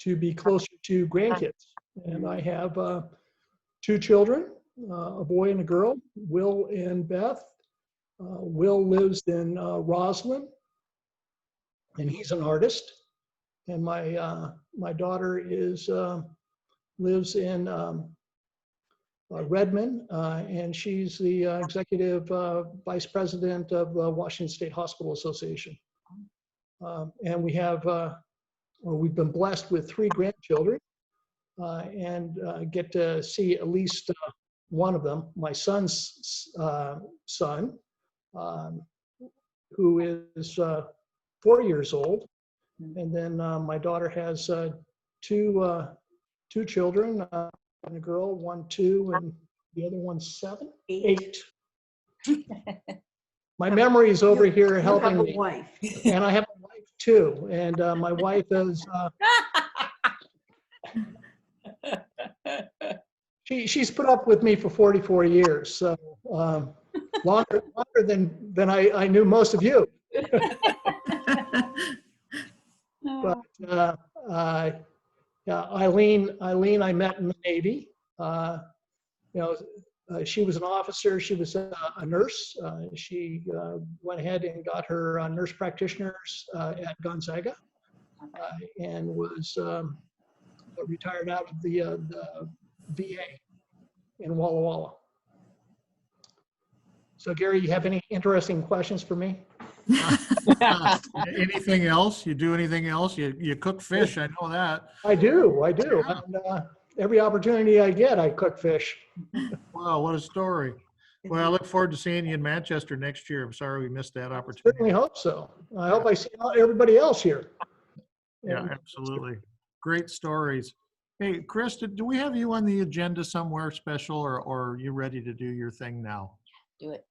Speaker 20: to be closer to grandkids. And I have 2 children, a boy and a girl, Will and Beth. Will lives in Roslyn, and he's an artist. And my daughter lives in Redmond, and she's the executive vice president of the Washington State Hospital Association. And we've been blessed with 3 grandchildren, and get to see at least one of them. My son's son, who is 4 years old, and then my daughter has two children, and a girl, 1, 2, and the other one's 7, 8. My memory is over here helping me.
Speaker 21: Wife.
Speaker 20: And I have a wife too. And my wife is, she's put up with me for 44 years. So longer than I knew most of you. But yeah, Eileen, I met in the Navy. She was an officer. She was a nurse. She went ahead and got her nurse practitioners at Gonzaga and was retired out of the VA in Walla Walla. So Gary, you have any interesting questions for me?
Speaker 2: Anything else? You do anything else? You cook fish, I know that.
Speaker 20: I do. And, every opportunity I get, I cook fish.
Speaker 2: Wow, what a story. Well, I look forward to seeing you in Manchester next year. I'm sorry we missed that opportunity.
Speaker 20: Certainly hope so. I hope I see everybody else here.
Speaker 2: Yeah, absolutely. Great stories. Hey, Chris, do we have you on the agenda somewhere special, or are you ready to do your thing now?
Speaker 1: Do it.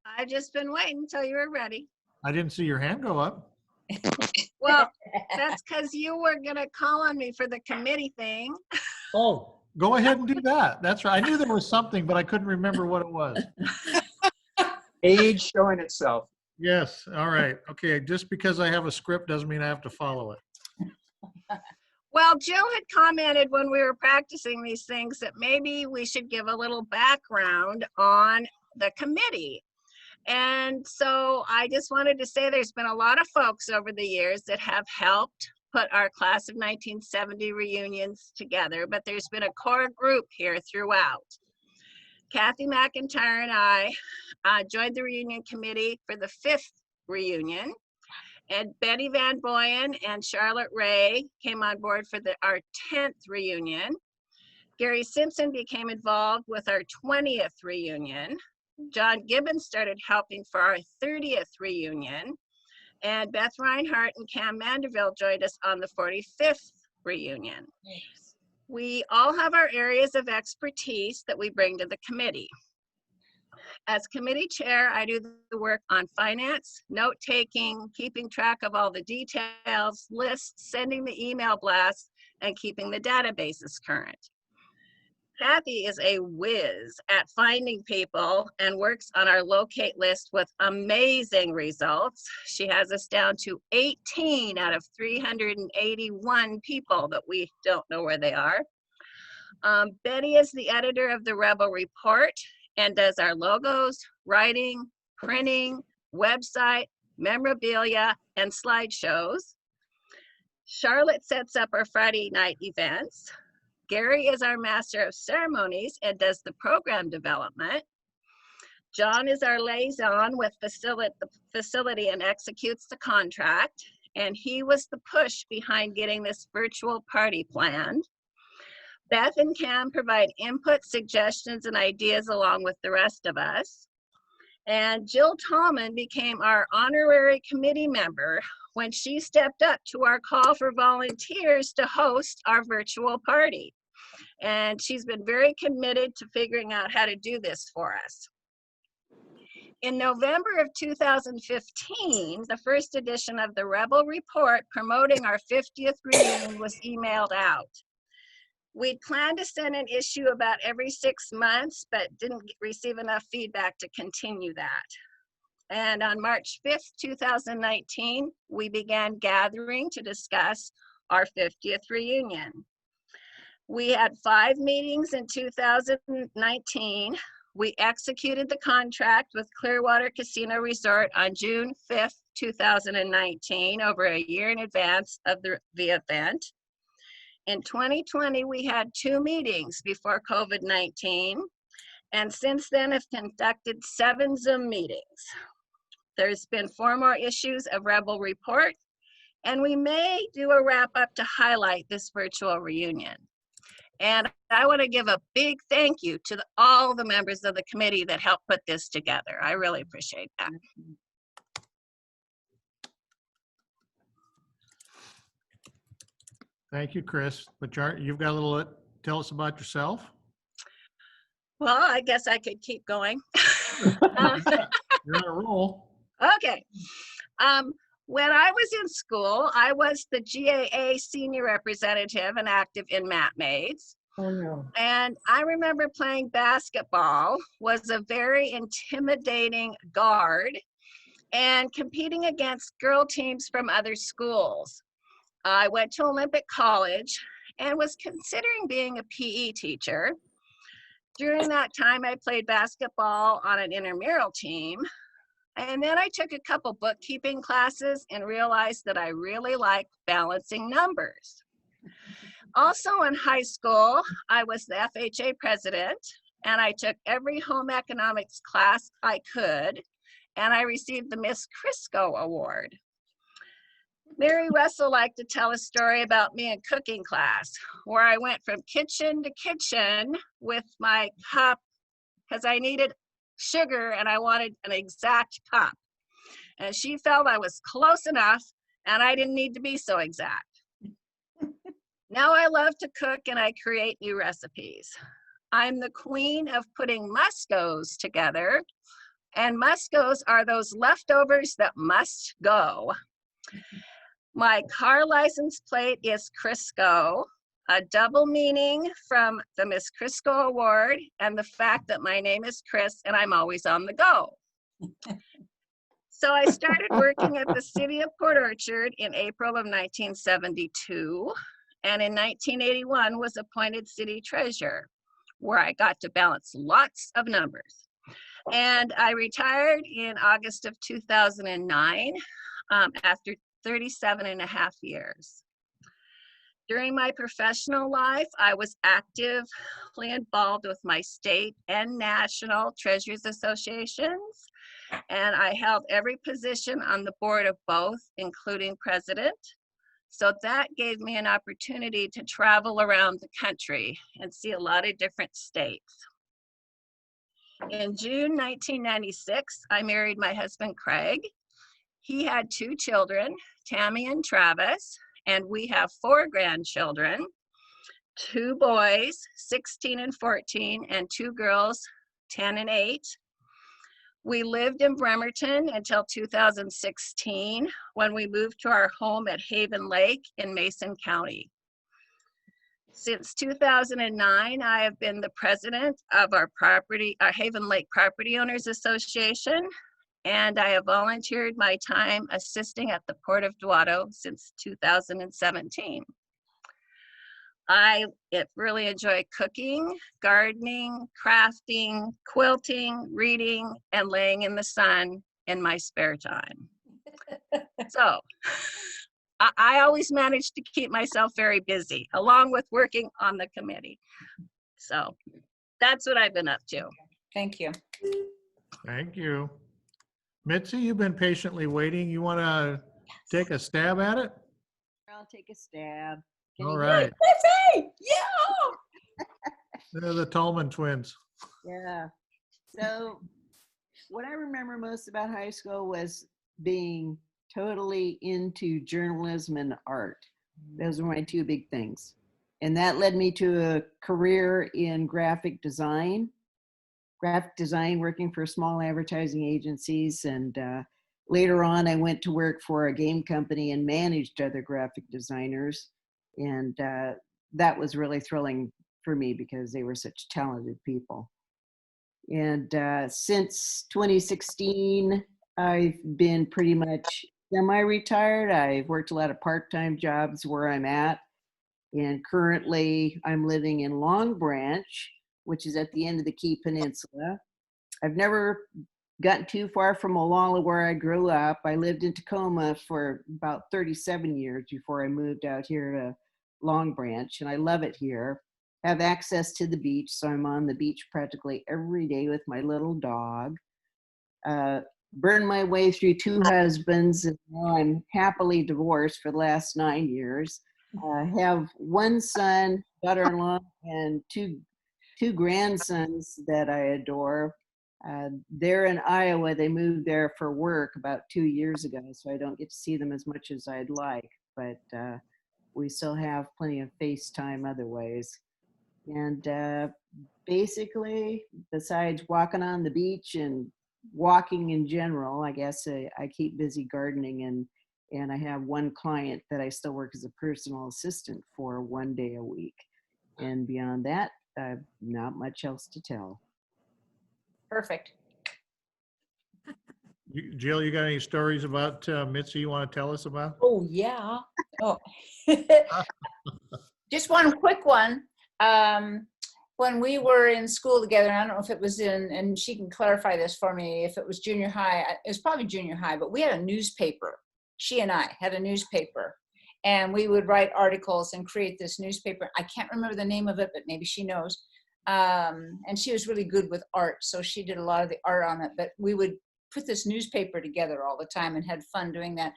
Speaker 11: I've just been waiting until you were ready.
Speaker 2: I didn't see your hand go up.
Speaker 11: Well, that's because you were going to call on me for the committee thing.
Speaker 2: Oh, go ahead and do that. That's right. I knew there was something, but I couldn't remember what it was.
Speaker 5: Age showing itself.
Speaker 2: Yes. All right. Okay. Just because I have a script doesn't mean I have to follow it.
Speaker 11: Well, Jill had commented when we were practicing these things that maybe we should give a little background on the committee. And so I just wanted to say there's been a lot of folks over the years that have helped put our class of 1970 reunions together, but there's been a core group here throughout. Kathy McIntyre and I joined the reunion committee for the 5th reunion, and Betty Van Boyen and Charlotte Ray came on board for our 10th reunion. Gary Simpson became involved with our 20th reunion. John Gibbons started helping for our 30th reunion, and Beth Reinhardt and Cam Manderville joined us on the 45th reunion. Yes. We all have our areas of expertise that we bring to the committee. As committee chair, I do the work on finance, note-taking, keeping track of all the details, lists, sending the email blasts, and keeping the databases current. Kathy is a whiz at finding people and works on our locate list with amazing results. She has us down to 18 out of 381 people that we don't know where they are. Betty is the editor of the Rebel Report and does our logos, writing, printing, website, memorabilia, and slideshows. Charlotte sets up our Friday night events. Gary is our master of ceremonies and does the program development. John is our liaison with the facility and executes the contract. And he was the push behind getting this virtual party planned. Beth and Cam provide input, suggestions, and ideas along with the rest of us. And Jill Tallman became our honorary committee member when she stepped up to our call for volunteers to host our virtual party. And she's been very committed to figuring out how to do this for us. In November of 2015, the first edition of the Rebel Report promoting our 50th reunion was emailed out. We planned to send an issue about every 6 months, but didn't receive enough feedback to continue that. And on March 5th, 2019, we began gathering to discuss our 50th reunion. We had 5 meetings in 2019. We executed the contract with Clearwater Casino Resort on June 5th, 2019, over a year in advance of the event. In 2020, we had 2 meetings before COVID-19, and since then have conducted 7 Zoom meetings. There's been 4 more issues of Rebel Report, and we may do a wrap up to highlight this virtual reunion. And I want to give a big thank you to all the members of the committee that helped put this together. I really appreciate that.
Speaker 2: Thank you, Chris. But you've got a little, tell us about yourself.
Speaker 11: Well, I guess I could keep going.
Speaker 2: You're on a roll.
Speaker 11: Okay. When I was in school, I was the GAA senior representative and active in MatMaids.
Speaker 8: Oh, no.
Speaker 11: And I remember playing basketball, was a very intimidating guard, and competing against girl teams from other schools. I went to Olympic College and was considering being a PE teacher. During that time, I played basketball on an intramural team. And then I took a couple bookkeeping classes and realized that I really liked balancing numbers. Also in high school, I was the FHA president, and I took every home economics class I could, and I received the Miss Crisco Award. Mary Russell liked to tell a story about me in cooking class, where I went from kitchen to kitchen with my cup because I needed sugar and I wanted an exact cup. And she felt I was close enough and I didn't need to be so exact. Now I love to cook and I create new recipes. I'm the queen of putting Muscos together, and Muscos are those leftovers that must go. My car license plate is Crisco, a double meaning from the Miss Crisco Award and the fact that my name is Chris and I'm always on the go. So I started working at the city of Port Orchard in April of 1972, and in 1981 was appointed city treasurer, where I got to balance lots of numbers. And I retired in August of 2009 after 37 and a half years. During my professional life, I was actively involved with my state and national treasurers associations, and I held every position on the board of both, including president. So that gave me an opportunity to travel around the country and see a lot of different states. In June 1996, I married my husband, Craig. He had 2 children, Tammy and Travis, and we have 4 grandchildren, 2 boys, 16 and 14, and 2 girls, 10 and 8. We lived in Bremerton until 2016, when we moved to our home at Haven Lake in Mason County. Since 2009, I have been the president of our Haven Lake Property Owners Association, and I have volunteered my time assisting at the Port of Duato since 2017. I really enjoy cooking, gardening, crafting, quilting, reading, and laying in the sun in my spare time. So I always manage to keep myself very busy, along with working on the committee. So that's what I've been up to.
Speaker 1: Thank you.
Speaker 2: Thank you. Mitzi, you've been patiently waiting. You want to take a stab at it?
Speaker 21: I'll take a stab.
Speaker 2: All right.
Speaker 21: Yeah.
Speaker 2: They're the Tallman twins.
Speaker 21: Yeah. So what I remember most about high school was being totally into journalism and art. Those were my 2 big things. And that led me to a career in graphic design, working for small advertising agencies. And later on, I went to work for a game company and managed other graphic designers. And that was really thrilling for me because they were such talented people. And since 2016, I've been pretty much semi-retired. I've worked a lot of part-time jobs where I'm at. And currently, I'm living in Long Branch, which is at the end of the Key Peninsula. I've never gotten too far from Molalla where I grew up. I lived in Tacoma for about 37 years before I moved out here to Long Branch, and I love it here. I have access to the beach, so I'm on the beach practically every day with my little dog. Burned my way through 2 husbands, and now I'm happily divorced for the last 9 years. I have 1 son, daughter-in-law, and two grandsons that I adore. They're in Iowa. They moved there for work about 2 years ago, so I don't get to see them as much as I'd like. But we still have plenty of FaceTime other ways. And basically, besides walking on the beach and walking in general, I guess I keep busy gardening, and I have one client that I still work as a personal assistant for 1 day a week. And beyond that, not much else to tell.
Speaker 1: Perfect.
Speaker 2: Jill, you got any stories about Mitzi you want to tell us about?
Speaker 1: Oh, yeah. Oh. Just one quick one. When we were in school together, I don't know if it was and she can clarify this for me, if it was junior high, it was probably junior high, but we had a newspaper. She and I had a newspaper, and we would write articles and create this newspaper. I can't remember the name of it, but maybe she knows. And she was really good with art, so she did a lot of the art on it, but we would put this newspaper together all the time and had fun doing that.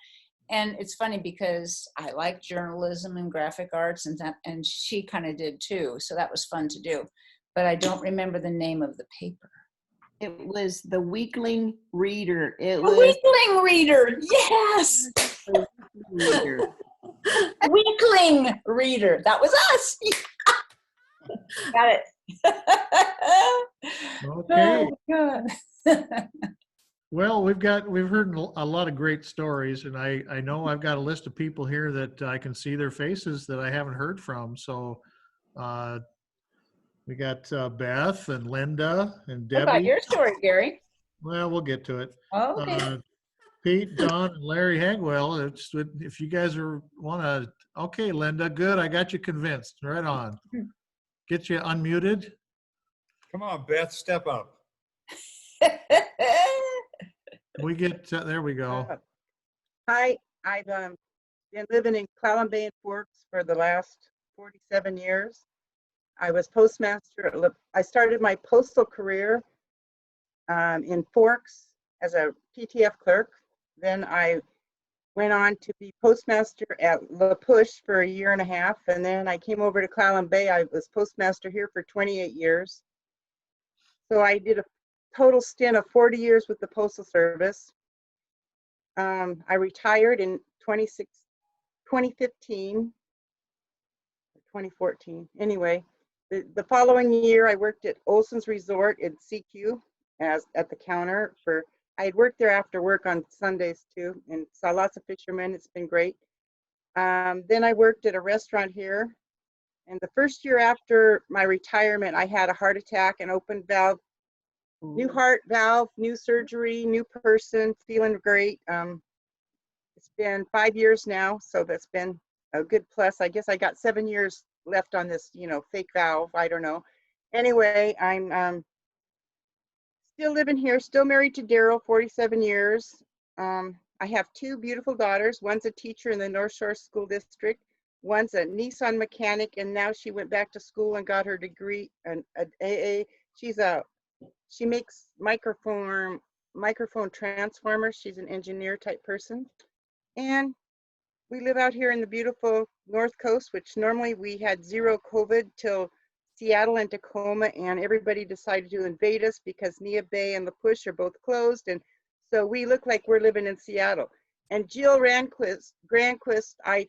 Speaker 1: And it's funny because I like journalism and graphic arts, and she kind of did too. So that was fun to do. But I don't remember the name of the paper.
Speaker 21: It was the Weekling Reader. It
Speaker 1: was Weekling Reader. Yes.
Speaker 21: Reader.
Speaker 1: Weekling Reader. That was us. Got it.
Speaker 2: Okay.
Speaker 1: Oh, God.
Speaker 2: Well, we've heard a lot of great stories, and I know I've got a list of people here that I can see their faces that I haven't heard from. So we got Beth and Linda and Debbie.
Speaker 1: What about your story, Gary?
Speaker 2: Well, we'll get to it.
Speaker 1: Oh, okay.
Speaker 2: Pete, Don, and Larry Hagwell. If you guys want to, okay, Linda, good. I got you convinced. Right on. Get you unmuted.
Speaker 3: Come on, Beth, step up.
Speaker 2: We get, there we go.
Speaker 9: Hi, I've been living in Clallam Bay and Forks for the last 47 years. I was postmaster. I started my postal career in Forks as a PTF clerk. Then I went on to be postmaster at La Push for 1.5 years. And then I came over to Clallam Bay. I was postmaster here for 28 years. So I did a total stint of 40 years with the Postal Service. I retired in 2015, 2014. Anyway, the following year I worked at Olson's Resort in CQ at the counter I had worked there after work on Sundays too, and saw lots of fishermen. It's been great. Then I worked at a restaurant here, and the first year after my retirement, I had a heart attack and open valve. New heart valve, new surgery, new person, feeling great. It's been 5 years now, so that's been a good plus. I guess I got 7 years left on this, fake valve. I don't know. Anyway, I'm still living here, still married to Daryl, 47 years. I have 2 beautiful daughters. One's a teacher in the North Shore School District. One's a Nissan mechanic, and now she went back to school and got her degree in AA. She makes microphone transformers. She's an engineer type person. And we live out here in the beautiful North Coast, which normally we had 0 COVID till Seattle and Tacoma, and everybody decided to invade us because Nia Bay and La Push are both closed. And so we look like we're living in Seattle. And Jill Granquist, I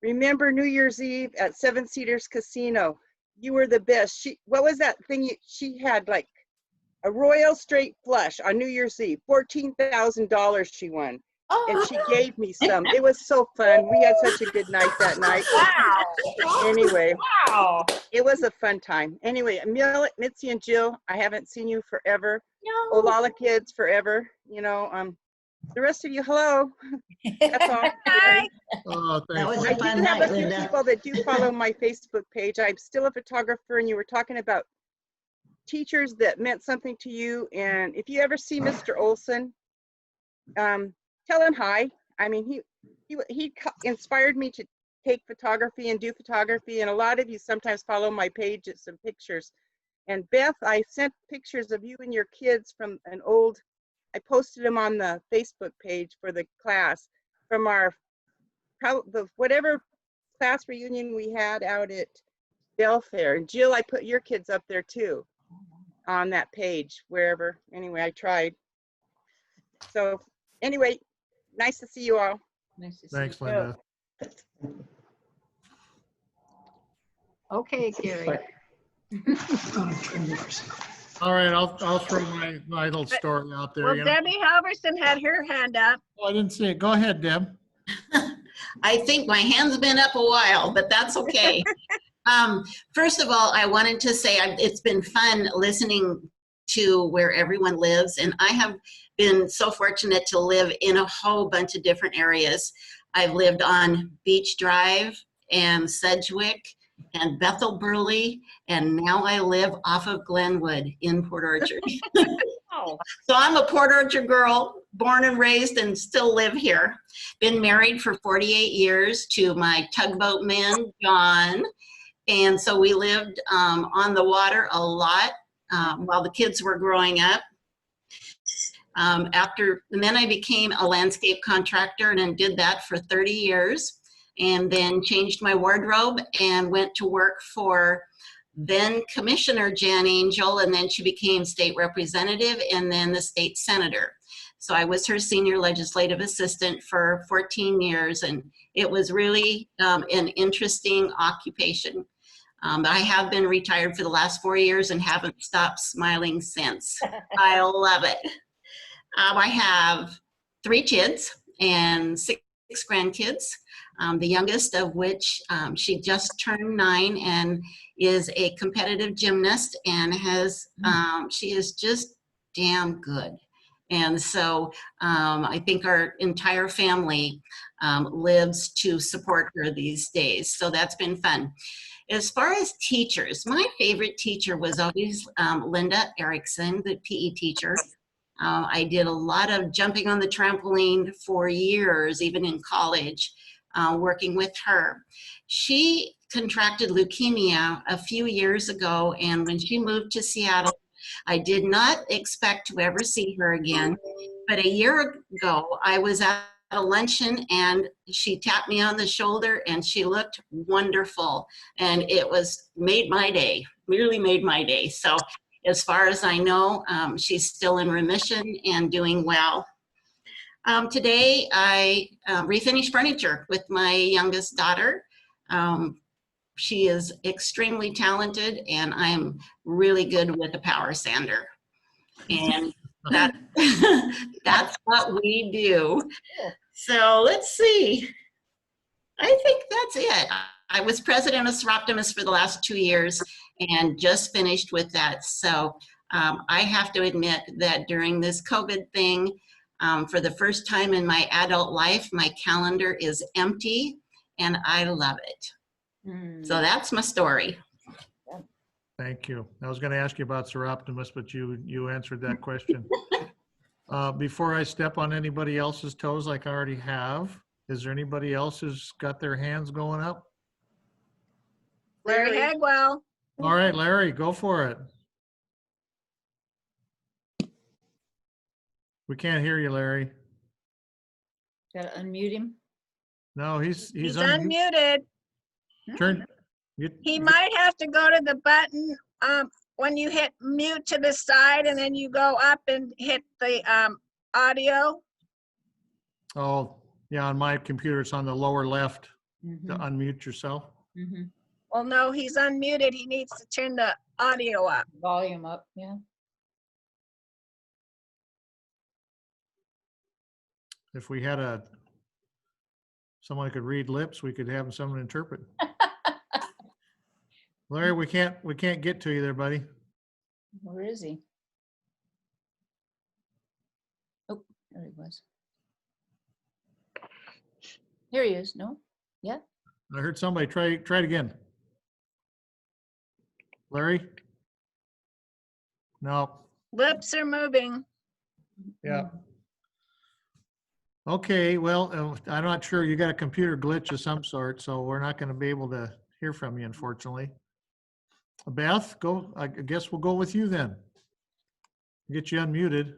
Speaker 9: remember New Year's Eve at Seven Cedars Casino. You were the best. What was that thing she had, like a Royal Straight Flush on New Year's Eve? $14,000 she won. And she gave me some. It was so fun. We had such a good night that night. Wow. Anyway, wow. It was a fun time. Anyway, Mitzi and Jill, I haven't seen you forever. No. Olala kids forever. The rest of you, hello. That's all.
Speaker 2: Oh,
Speaker 18: that was
Speaker 9: I
Speaker 18: a fun
Speaker 9: do have
Speaker 18: night,
Speaker 9: a few
Speaker 18: Linda.
Speaker 9: people that do follow my Facebook page. I'm still a photographer, and you were talking about teachers that meant something to you. And if you ever see Mr. Olson, tell him hi. I mean, he inspired me to take photography and do photography. And a lot of you sometimes follow my page at some pictures. And Beth, I sent pictures of you and your kids from I posted them on the Facebook page for the class from whatever class reunion we had out at Belfair. And Jill, I put your kids up there too on that page, wherever. Anyway, I tried. So anyway, nice to see you all.
Speaker 1: Nice to see
Speaker 2: Thanks,
Speaker 1: you.
Speaker 2: Linda.
Speaker 7: Okay, Carrie.
Speaker 2: All right, I'll throw my little story out there.
Speaker 11: Well,
Speaker 2: You know,
Speaker 11: Debbie Halverson had her hand up.
Speaker 2: oh, I didn't see it. Go ahead, Deb.
Speaker 18: I think my hand's been up a while, but that's okay. First of all, I wanted to say it's been fun listening to where everyone lives, and I have been so fortunate to live in a whole bunch of different areas. I've lived on Beach Drive and Sedgwick and Bethel Burley, and now I live off of Glenwood in Port Orchard.
Speaker 11: Oh.
Speaker 18: So I'm a Port Orchard girl, born and raised, and still live here. Been married for 48 years to my tugboat man, John. And so we lived on the water a lot while the kids were growing up. And then I became a landscape contractor and did that for 30 years. And then changed my wardrobe and went to work for then Commissioner Jan Angel, and then she became state representative and then the state senator. So I was her senior legislative assistant for 14 years, and it was really an interesting occupation. I have been retired for the last 4 years and haven't stopped smiling since. I love it. I have 3 kids and 6 grandkids. The youngest of which she just turned 9 and is a competitive gymnast and has she is just damn good. And so I think our entire family lives to support her these days. So that's been fun. As far as teachers, my favorite teacher was always Linda Erickson, the PE teacher. I did a lot of jumping on the trampoline for years, even in college. Working with her. She contracted leukemia a few years ago, and when she moved to Seattle, I did not expect to ever see her again. But a year ago, I was at a luncheon and she tapped me on the shoulder and she looked wonderful. And it made my day, really made my day. So as far as I know, she's still in remission and doing well. Today, I refinished furniture with my youngest daughter. She is extremely talented, and I'm really good with a power sander. And that's what we do. So let's see. I think that's it. I was president of Seroptimus for the last 2 years and just finished with that. So I have to admit that during this COVID thing, for the first time in my adult life, my calendar is empty and I love it. So that's my story.
Speaker 2: Thank you. I was going to ask you about Seroptimus, but you answered that question. Before I step on anybody else's toes like I already have, is there anybody else who's got their hands going up?
Speaker 11: Larry Hagwell.
Speaker 2: All right, Larry, go for it. We can't hear you, Larry.
Speaker 1: Gotta unmute him.
Speaker 2: No, he's
Speaker 11: unmuted.
Speaker 2: Turn.
Speaker 11: He might have to go to the button when you hit mute to the side, and then you go up and hit the audio.
Speaker 2: Oh, yeah, on my computer, it's on the lower left to
Speaker 11: Mhm.
Speaker 2: unmute yourself.
Speaker 11: Well, no, he's unmuted. He needs to turn the audio up.
Speaker 1: Volume up, yeah.
Speaker 2: If we had someone who could read lips, we could have someone interpret. Larry, we can't get to you there, buddy.
Speaker 1: Where is he? Oh, there he was. Here he is. No? Yeah?
Speaker 2: I heard somebody try it again. Larry? No.
Speaker 11: Lips are moving.
Speaker 2: Yeah. Okay, well, I'm not sure. You got a computer glitch of some sort, so we're not going to be able to hear from you, unfortunately. Beth, go. I guess we'll go with you then. Get you unmuted.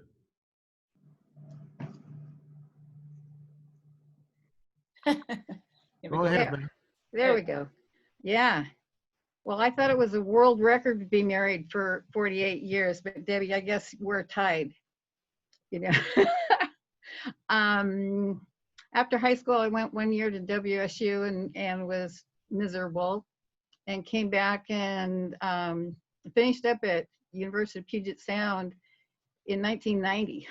Speaker 2: Go ahead, Beth.
Speaker 7: There we go. Yeah. Well, I thought it was a world record to be married for 48 years, but Debbie, I guess we're tied. You know. After high school, I went 1 year to WSU and was miserable. and came back and finished up at University of Puget Sound in 1990.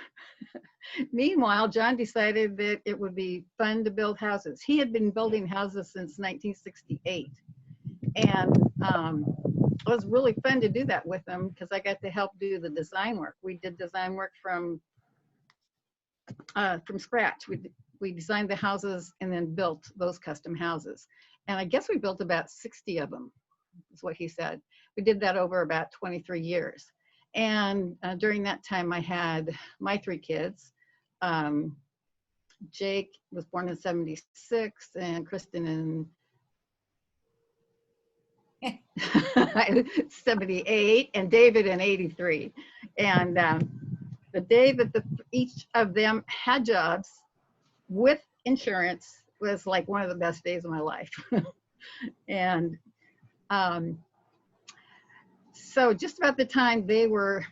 Speaker 7: Meanwhile, John decided that it would be fun to build houses. He had been building houses since 1968. And it was really fun to do that with him because I got to help do the design work. We did design work from scratch. We designed the houses and then built those custom houses. And I guess we built about 60 of them, is what he said. We did that over about 23 years. And during that time, I had my 3 kids. Jake was born in 76 and Kristen in 78 and David in 83. And the day that each of them had jobs with insurance was like one of the best days of my life. And so just about the time they were,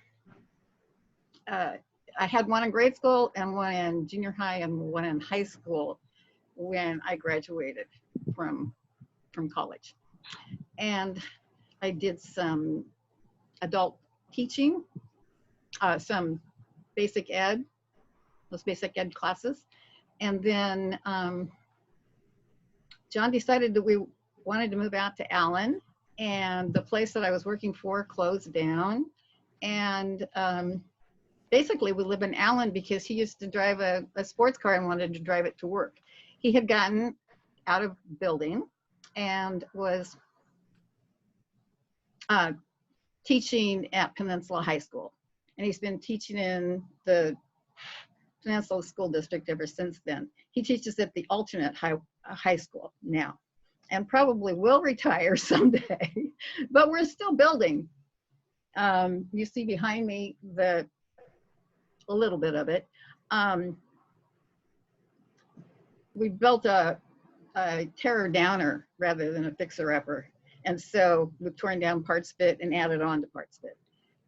Speaker 7: I had one in grade school and one in junior high and one in high school when I graduated from college. And I did some adult teaching, some basic ed, those basic ed classes. And then John decided that we wanted to move out to Allen, and the place that I was working for closed down. And basically we live in Allen because he used to drive a sports car and wanted to drive it to work. He had gotten out of building and was teaching at Peninsula High School. And he's been teaching in the Peninsula School District ever since then. He teaches at the alternate high school now and probably will retire someday, but we're still building. You see behind me a little bit of it. We built a tear downer rather than a fixer-upper. And so we've torn down parts of it and added on to parts of it.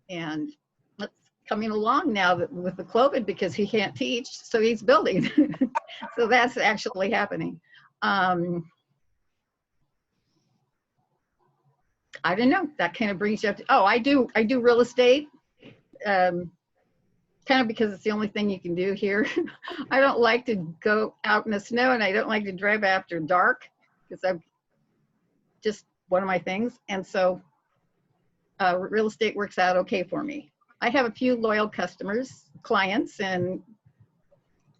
Speaker 7: And that's coming along now with the COVID because he can't teach, so he's building. So that's actually happening. I don't know, that kind of brings you up to, oh, I do real estate, kind of because it's the only thing you can do here. I don't like to go out in the snow and I don't like to drive after dark because I'm just one of my things. And so real estate works out okay for me. I have a few loyal clients, and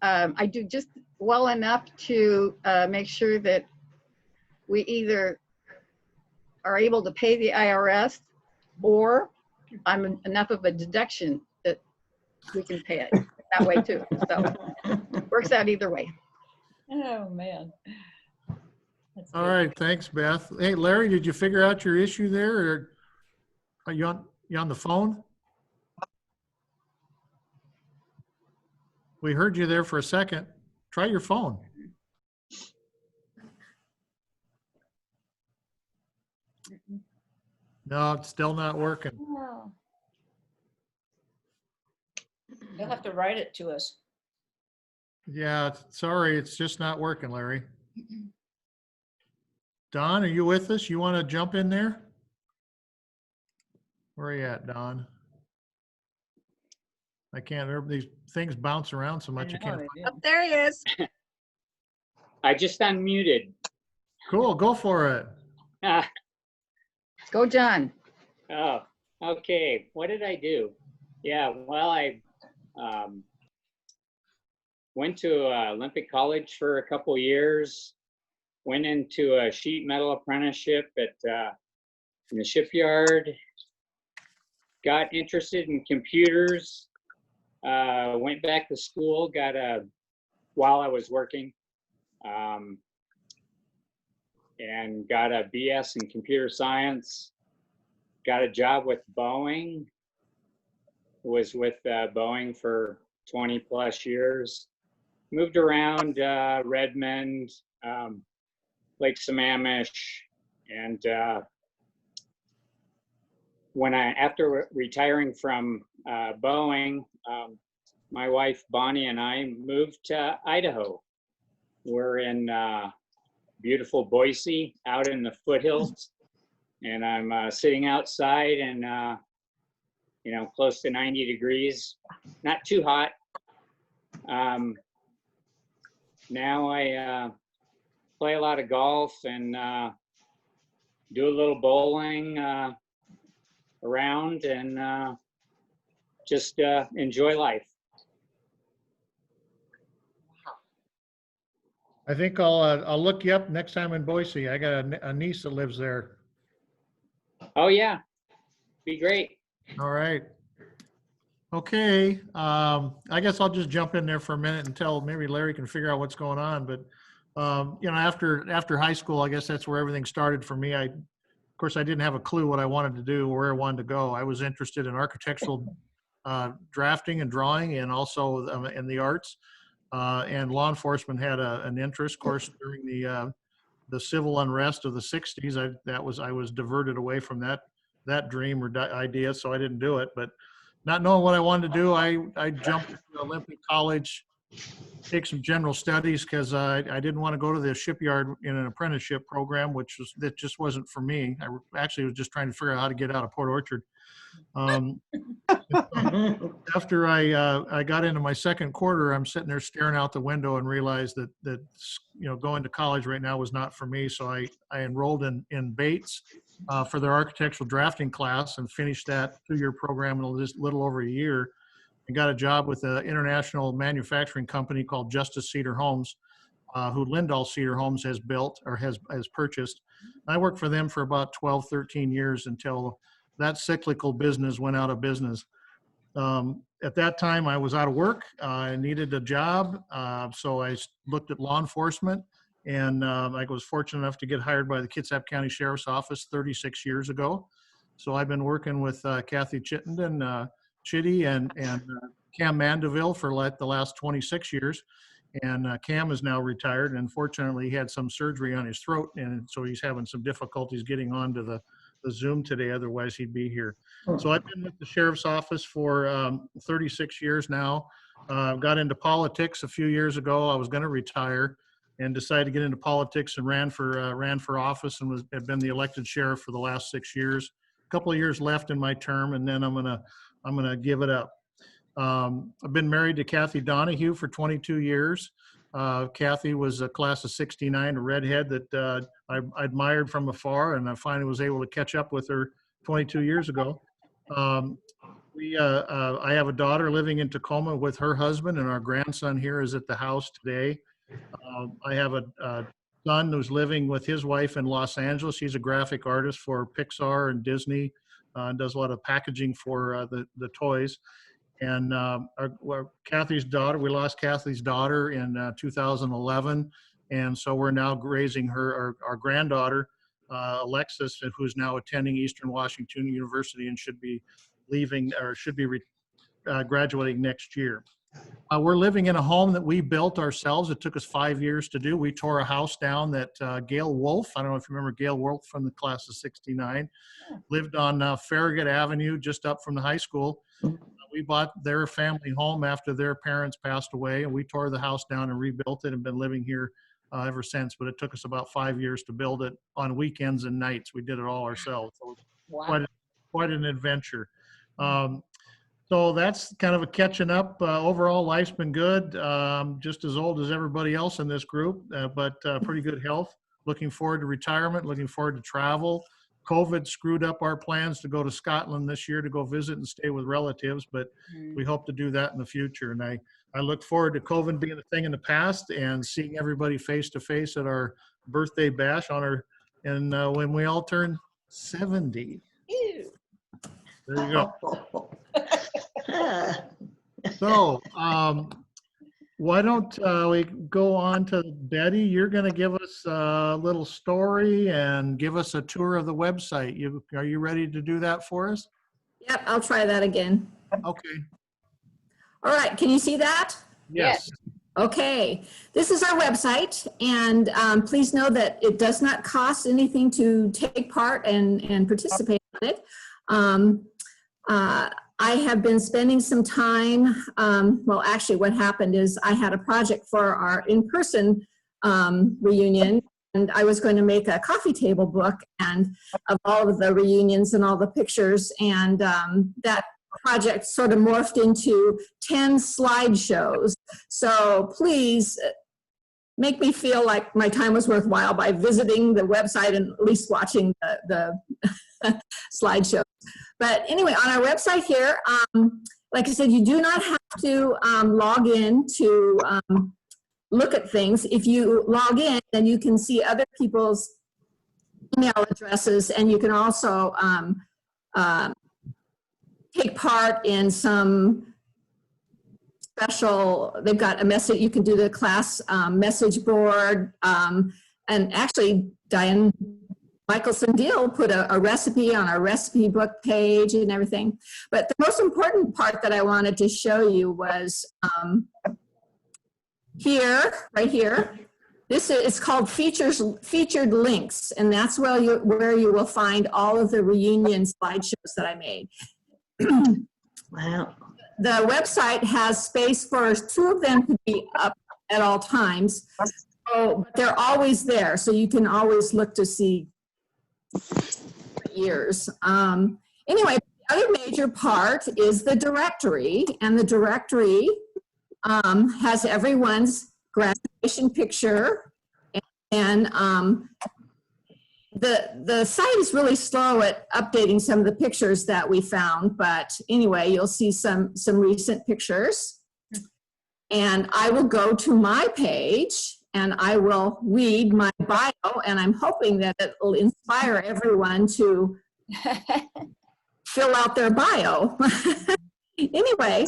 Speaker 7: I do just well enough to make sure that we either are able to pay the IRS or I'm enough of a deduction that we can pay it that way too. So works out either way.
Speaker 1: Oh, man.
Speaker 2: All right, thanks, Beth. Hey, Larry, did you figure out your issue there, or are you on the phone? We heard you there for a second. Try your phone. No, it's still not working.
Speaker 1: Oh. You'll have to write it to us.
Speaker 2: Yeah, sorry, it's just not working, Larry. Don, are you with us? You want to jump in there? Where are you at, Don? I can't, these things bounce around so much I can't.
Speaker 11: Oh, there he is.
Speaker 10: I just unmuted.
Speaker 2: Cool, go for it.
Speaker 7: Go, John.
Speaker 10: Oh, okay. What did I do? Yeah, well, I went to Olympic College for a couple years, went into a sheet metal apprenticeship in the shipyard, got interested in computers, went back to school, while I was working, and got a BS in computer science, got a job with Boeing, was with Boeing for 20 plus years, moved around Redmond, Lake Sammamish, and after retiring from Boeing, my wife Bonnie and I moved to Idaho. We're in beautiful Boise, out in the foothills, and I'm sitting outside and, close to 90 degrees, not too hot. Now I play a lot of golf and do a little bowling around and just enjoy life.
Speaker 2: I think I'll look you up next time in Boise. I got a niece that lives there.
Speaker 10: Oh yeah, be great.
Speaker 2: All right. Okay. I guess I'll just jump in there for a minute until maybe Larry can figure out what's going on. But after high school, I guess that's where everything started for me. Of course, I didn't have a clue what I wanted to do or where I wanted to go. I was interested in architectural drafting and drawing, and also in the arts. And law enforcement had an interest, of course, during the civil unrest of the 60s. I was diverted away from that dream or idea, so I didn't do it. But not knowing what I wanted to do, I jumped into Olympic College, take some general studies, because I didn't want to go to the shipyard in an apprenticeship program, that just wasn't for me. I actually was just trying to figure out how to get out of Port Orchard. After I got into my second quarter, I'm sitting there staring out the window and realized that going to college right now was not for me. So I enrolled in Bates for their architectural drafting class and finished that 2-year program in a little over a year, and got a job with an international manufacturing company called Justice Cedar Homes, who Lindahl Cedar Homes has built or has purchased. I worked for them for about 12, 13 years until that cyclical business went out of business. At that time, I was out of work. I needed a job, so I looked at law enforcement, and I was fortunate enough to get hired by the Kitsap County Sheriff's Office 36 years ago. So I've been working with Kathy Chittenden, Chitty, and Cam Mandeville for the last 26 years. And Cam is now retired, and fortunately he had some surgery on his throat, and so he's having some difficulties getting onto the Zoom today, otherwise he'd be here. So I've been with the Sheriff's Office for 36 years now. Got into politics a few years ago. I was going to retire and decided to get into politics and ran for office, and had been the elected sheriff for the last 6 years. A couple of years left in my term, and then I'm gonna give it up. I've been married to Kathy Donahue for 22 years. Kathy was a class of 69, a redhead that I admired from afar, and I finally was able to catch up with her 22 years ago. I have a daughter living in Tacoma with her husband, and our grandson here is at the house today. I have a son who's living with his wife in Los Angeles. He's a graphic artist for Pixar and Disney, and does a lot of packaging for the toys. And Kathy's daughter, we lost Kathy's daughter in 2011. And so we're now raising our granddaughter, Alexis, who's now attending Eastern Washington University and should be leaving, or should be graduating next year. We're living in a home that we built ourselves. It took us 5 years to do. We tore a house down that Gail Wolf, I don't know if you remember Gail Wolf from the class of 69, lived on Farragut Avenue, just up from the high school. We bought their family home after their parents passed away, and we tore the house down and rebuilt it and been living here ever since. But it took us about 5 years to build it on weekends and nights. We did it all ourselves. So it was quite an adventure. So that's kind of a catching up. Overall, life's been good. Just as old as everybody else in this group, but pretty good health. Looking forward to retirement, looking forward to travel. COVID screwed up our plans to go to Scotland this year to go visit and stay with relatives, but we hope to do that in the future. And I look forward to COVID being a thing in the past and seeing everybody face to face at our birthday bash when we all turn 70.
Speaker 18: Ew.
Speaker 2: There you go. So, why don't we go on to Betty? You're going to give us a little story and give us a tour of the website. Are you ready to do that for us?
Speaker 4: Yep, I'll try that again.
Speaker 2: Okay.
Speaker 4: All right, can you see that?
Speaker 2: Yes.
Speaker 4: Okay, this is our website, and please know that it does not cost anything to take part and participate in it. I have been spending some time, well, actually what happened is I had a project for our in-person reunion, and I was going to make a coffee table book and of all of the reunions and all the pictures, and that project sort of morphed into 10 slideshows. So please make me feel like my time was worthwhile by visiting the website and at least watching the slideshows. But anyway, on our website here, like I said, you do not have to log in to look at things. If you log in, then you can see other people's email addresses, and you can also take part in some special, they've got a message, you can do the class message board, and actually Diane Michelson Deal put a recipe on our recipe book page and everything. But the most important part that I wanted to show you was here, right here. This is called featured links, and that's where you will find all of the reunion slideshows that I made.
Speaker 18: Wow.
Speaker 4: The website has space for 2 of them to be up at all times. So they're always there, so you can always look to see years. Anyway, the other major part is the directory, and the directory has everyone's graduation picture, and the site is really slow at updating some of the pictures that we found, but anyway, you'll see some recent pictures. And I will go to my page and I will read my bio, and I'm hoping that it will inspire everyone to fill out their bio. Anyway,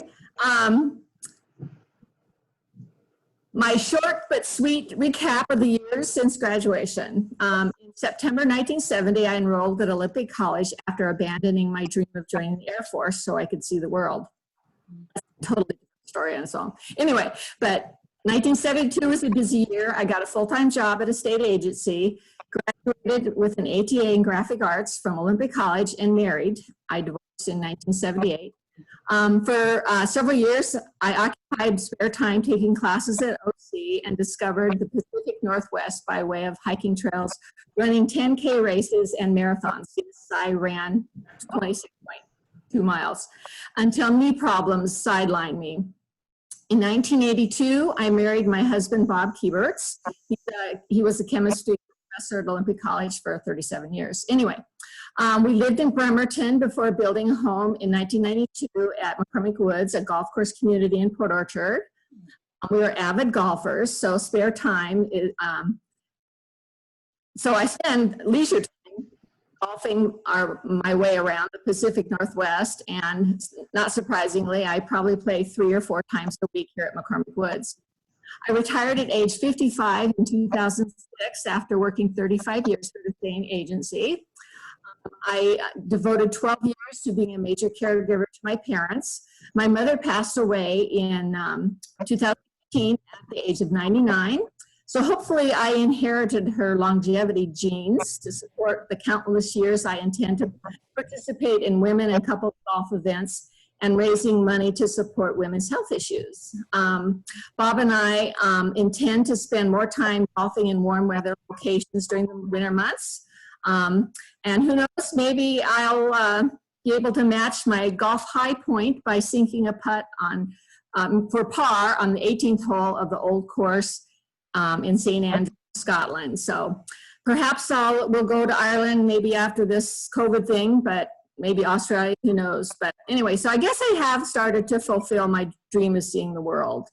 Speaker 4: my short but sweet recap of the years since graduation. In September 1970, I enrolled at Olympic College after abandoning my dream of joining the Air Force so I could see the world. That's a totally different story on its own. Anyway, but 1972 was a busy year. I got a full-time job at a state agency, graduated with an ATA in graphic arts from Olympic College, and married. I divorced in 1978. For several years, I occupied spare time taking classes at OC and discovered the Pacific Northwest by way of hiking trails, running 10K races and marathons. Yes, I ran 26.2 miles until knee problems sidelined me. In 1982, I married my husband, Bob Kieberts. He was a chemistry professor at Olympic College for 37 years. Anyway, we lived in Bremerton before building a home in 1992 at McCormick Woods, a golf course community in Port Orchard. We were avid golfers, so spare time is, so I spend leisure time golfing my way around the Pacific Northwest, and not surprisingly, I probably play 3 or 4 times a week here at McCormick Woods. I retired at age 55 in 2006 after working 35 years for the same agency. I devoted 12 years to being a major caregiver to my parents. My mother passed away in 2015 at the age of 99. So hopefully I inherited her longevity genes to support the countless years I intend to participate in women and couple golf events and raising money to support women's health issues. Bob and I intend to spend more time golfing in warm weather locations during the winter months. And who knows, maybe I'll be able to match my golf high point by sinking a putt on for par on the 18th hole of the old course in St. Andrews, Scotland. So perhaps we'll go to Ireland maybe after this COVID thing, but maybe Australia, who knows. But anyway, so I guess I have started to fulfill my dream of seeing the world.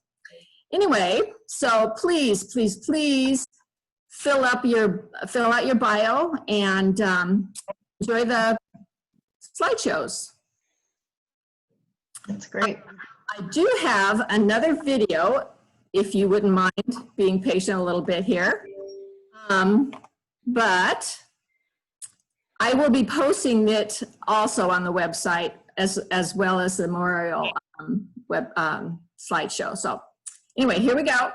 Speaker 4: Anyway, so please, please, please fill out your bio and enjoy the slideshows.
Speaker 18: That's great.
Speaker 4: I do have another video, if you wouldn't mind being patient a little bit here. But I will be posting it also on the website as well as the memorial web slideshow. So anyway, here we go.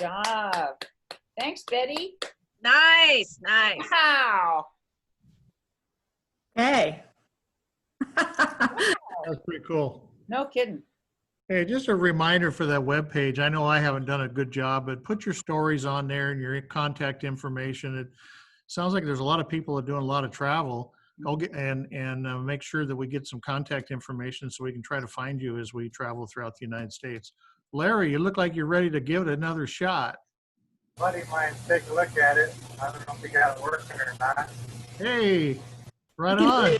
Speaker 1: job. Thanks, Betty.
Speaker 11: Nice, nice.
Speaker 1: Wow.
Speaker 4: Hey.
Speaker 2: That's pretty cool.
Speaker 1: No kidding.
Speaker 2: Hey, just a reminder for that webpage. I know I haven't done a good job, but put your stories on there and your contact information. It sounds like there's a lot of people that are doing a lot of travel. Go get and make sure that we get some contact information so we can try to find you as we travel throughout the United States. Larry, you look like you're ready to give it another shot.
Speaker 14: Buddy of mine, take a look at it. I don't know if you got it working or not.
Speaker 2: Hey, right on.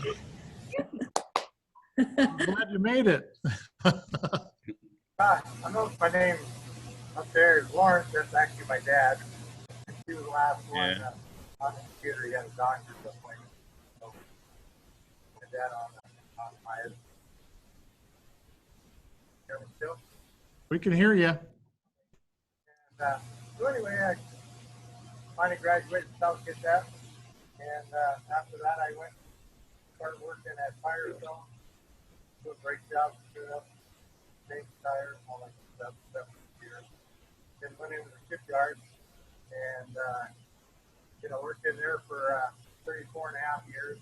Speaker 2: I'm glad you made it.
Speaker 14: I know my name up there is Lawrence. That's actually my dad. He was the last one on the computer. He had a doctor's appointment. So, my dad on my head. Hear me still?
Speaker 2: We can hear you.
Speaker 14: And, so anyway, I finally graduated from South Kitsap. And after that, I went started working at Firestone. Do a great job, stood up, change tires, all that stuff, 7 years. Then went into the shipyard and, worked in there for 34 and a half years.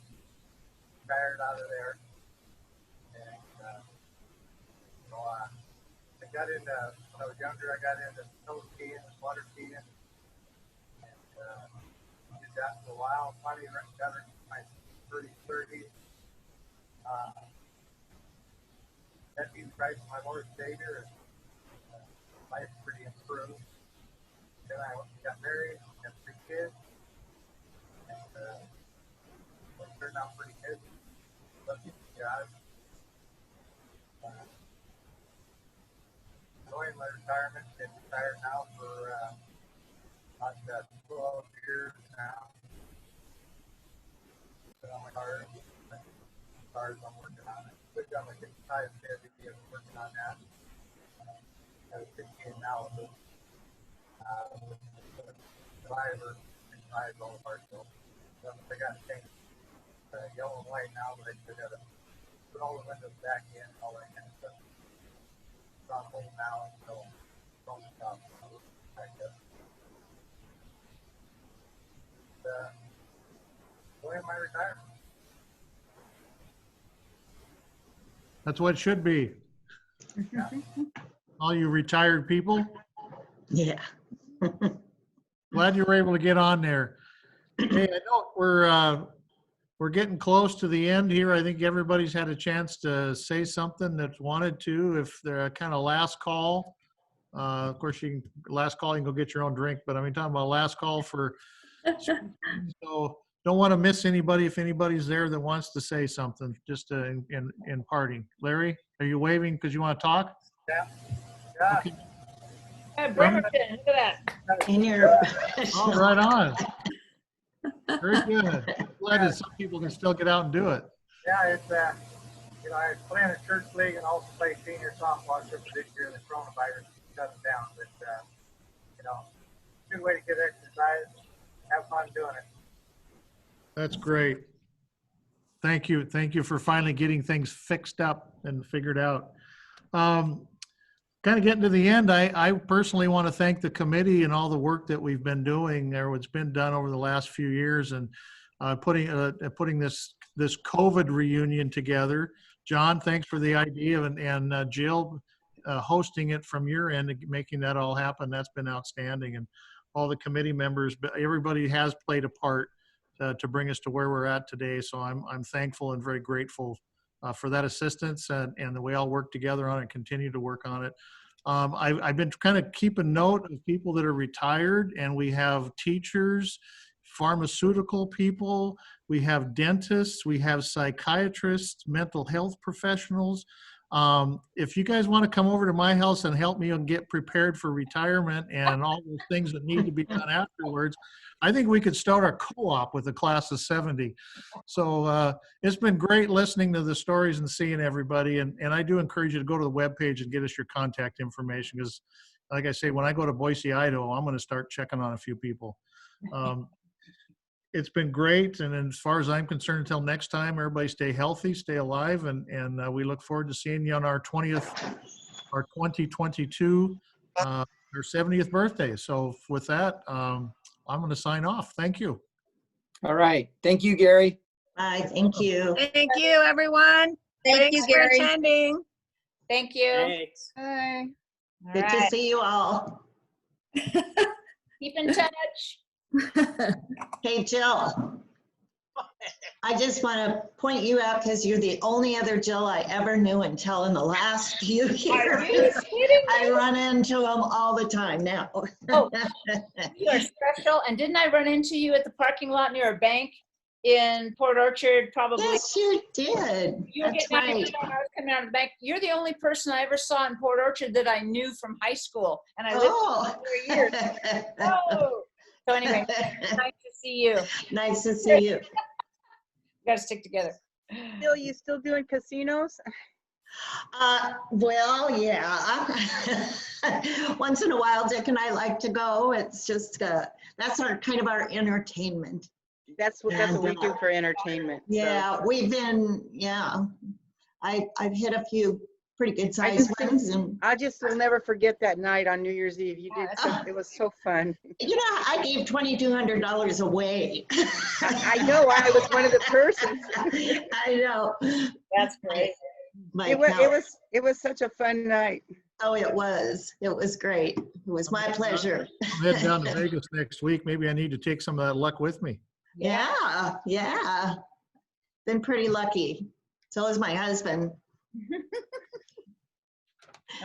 Speaker 14: Retired out of there. And, I got into, when I was younger, I got into snow skiing and water skiing. And did that for a while. Finally got into my early 30s. That means Christ, my Lord and Savior, and life pretty improved. Then I got married, got 3 kids, and it turned out pretty good. Lucky God. Enjoying my retirement. Been retired now for about 12 years now. Been on my cars I'm working on it. Good job, I get tired of working on that. Got a 15 analysis. Driver and drive all the parts. So I got to change yellow and white now, but I still got to put all the windows back in, all that kind of stuff. It's on hold now until phone stops. Enjoying my retirement.
Speaker 2: That's what it should be. All you retired people.
Speaker 18: Yeah.
Speaker 2: Glad you were able to get on there. Hey, I know we're getting close to the end here. I think everybody's had a chance to say something that wanted to. If they're kind of last call, of course you can last call. You can go get your own drink. But I mean, talking about last call for. So don't want to miss anybody. If anybody's there that wants to say something, just in parting. Larry, are you waving because you want to talk?
Speaker 14: Yeah. Yeah.
Speaker 2: Okay.
Speaker 1: Hey, Bremerton, look at that.
Speaker 18: In your.
Speaker 2: Oh, right on. Very good. Glad that some people can still get out and do it.
Speaker 14: Yeah, it's I play in a church league and also play senior softball for this year. The coronavirus shut it down, but good way to get exercise. Have fun doing it.
Speaker 2: That's great. Thank you. Thank you for finally getting things fixed up and figured out. Kind of getting to the end, I personally want to thank the committee and all the work that we've been doing there, what's been done over the last few years, and putting this COVID reunion together. John, thanks for the idea, and Jill, hosting it from your end, making that all happen. That's been outstanding, and all the committee members, but everybody has played a part to bring us to where we're at today. So I'm thankful and very grateful for that assistance, and that we all work together on it, continue to work on it. I've been kind of keeping note of people that are retired, and we have teachers, pharmaceutical people, we have dentists, we have psychiatrists, mental health professionals. If you guys want to come over to my house and help me and get prepared for retirement and all those things that need to be done afterwards, I think we could start a co-op with a class of 70. So it's been great listening to the stories and seeing everybody. And I do encourage you to go to the webpage and get us your contact information, because like I say, when I go to Boise, Idaho, I'm going to start checking on a few people. It's been great. And as far as I'm concerned, until next time, everybody stay healthy, stay alive. And we look forward to seeing you on our 2022 their 70th birthday. So with that, I'm going to sign off. Thank you.
Speaker 5: All right. Thank you, Gary.
Speaker 18: Bye, thank you.
Speaker 11: Thank you, everyone.
Speaker 16: Thank you,
Speaker 11: Thanks for
Speaker 16: Gary.
Speaker 11: attending.
Speaker 1: Thank you.
Speaker 10: Thanks.
Speaker 11: Bye.
Speaker 1: All
Speaker 18: Good to
Speaker 1: right.
Speaker 18: see you all.
Speaker 1: Keep in touch.
Speaker 18: Hey, Jill. I just want to point you out because you're the only other Jill I ever knew until in the last few
Speaker 1: Are you
Speaker 18: years.
Speaker 1: kidding
Speaker 18: I
Speaker 1: me?
Speaker 18: run into them all the time now.
Speaker 1: Oh, you are special. And didn't I run into you at the parking lot near a bank in Port Orchard? Probably.
Speaker 18: Yes, you did.
Speaker 1: You were
Speaker 18: That's
Speaker 1: getting out of
Speaker 18: right.
Speaker 1: the car, I was coming out of the bank. You're the only person I ever saw in Port Orchard that I knew from high school, and I lived
Speaker 18: Oh.
Speaker 1: for 4 years. Oh. So anyway, nice to see you.
Speaker 18: Nice to see you.
Speaker 1: We got to stick together.
Speaker 9: Still, you still doing casinos?
Speaker 18: Well, yeah. Once in a while, Dick and I like to go. It's just, that's our kind of our entertainment.
Speaker 9: That's what we do for entertainment. So.
Speaker 18: Yeah, we've been, I've hit a few pretty good sized ones. And
Speaker 9: I just will never forget that night on New Year's Eve. You did, it was so fun.
Speaker 18: you know, I gave $2,200 away.
Speaker 9: I know, I was one of the persons.
Speaker 18: I know.
Speaker 1: That's great.
Speaker 9: It was such a fun night.
Speaker 18: Oh, it was. It was great. It was my pleasure.
Speaker 2: I'm heading down to Vegas next week. Maybe I need to take some of that luck with me.
Speaker 18: Yeah. Been pretty lucky. So is my husband.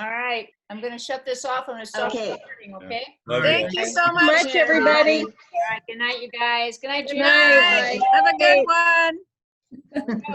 Speaker 1: All right. I'm going to shut this off. I'm going to stop recording, okay?
Speaker 11: Thank you so much,
Speaker 1: everybody. All right. Good night, you guys. Good night,
Speaker 11: Good
Speaker 1: Judy.
Speaker 11: night. Have a good one.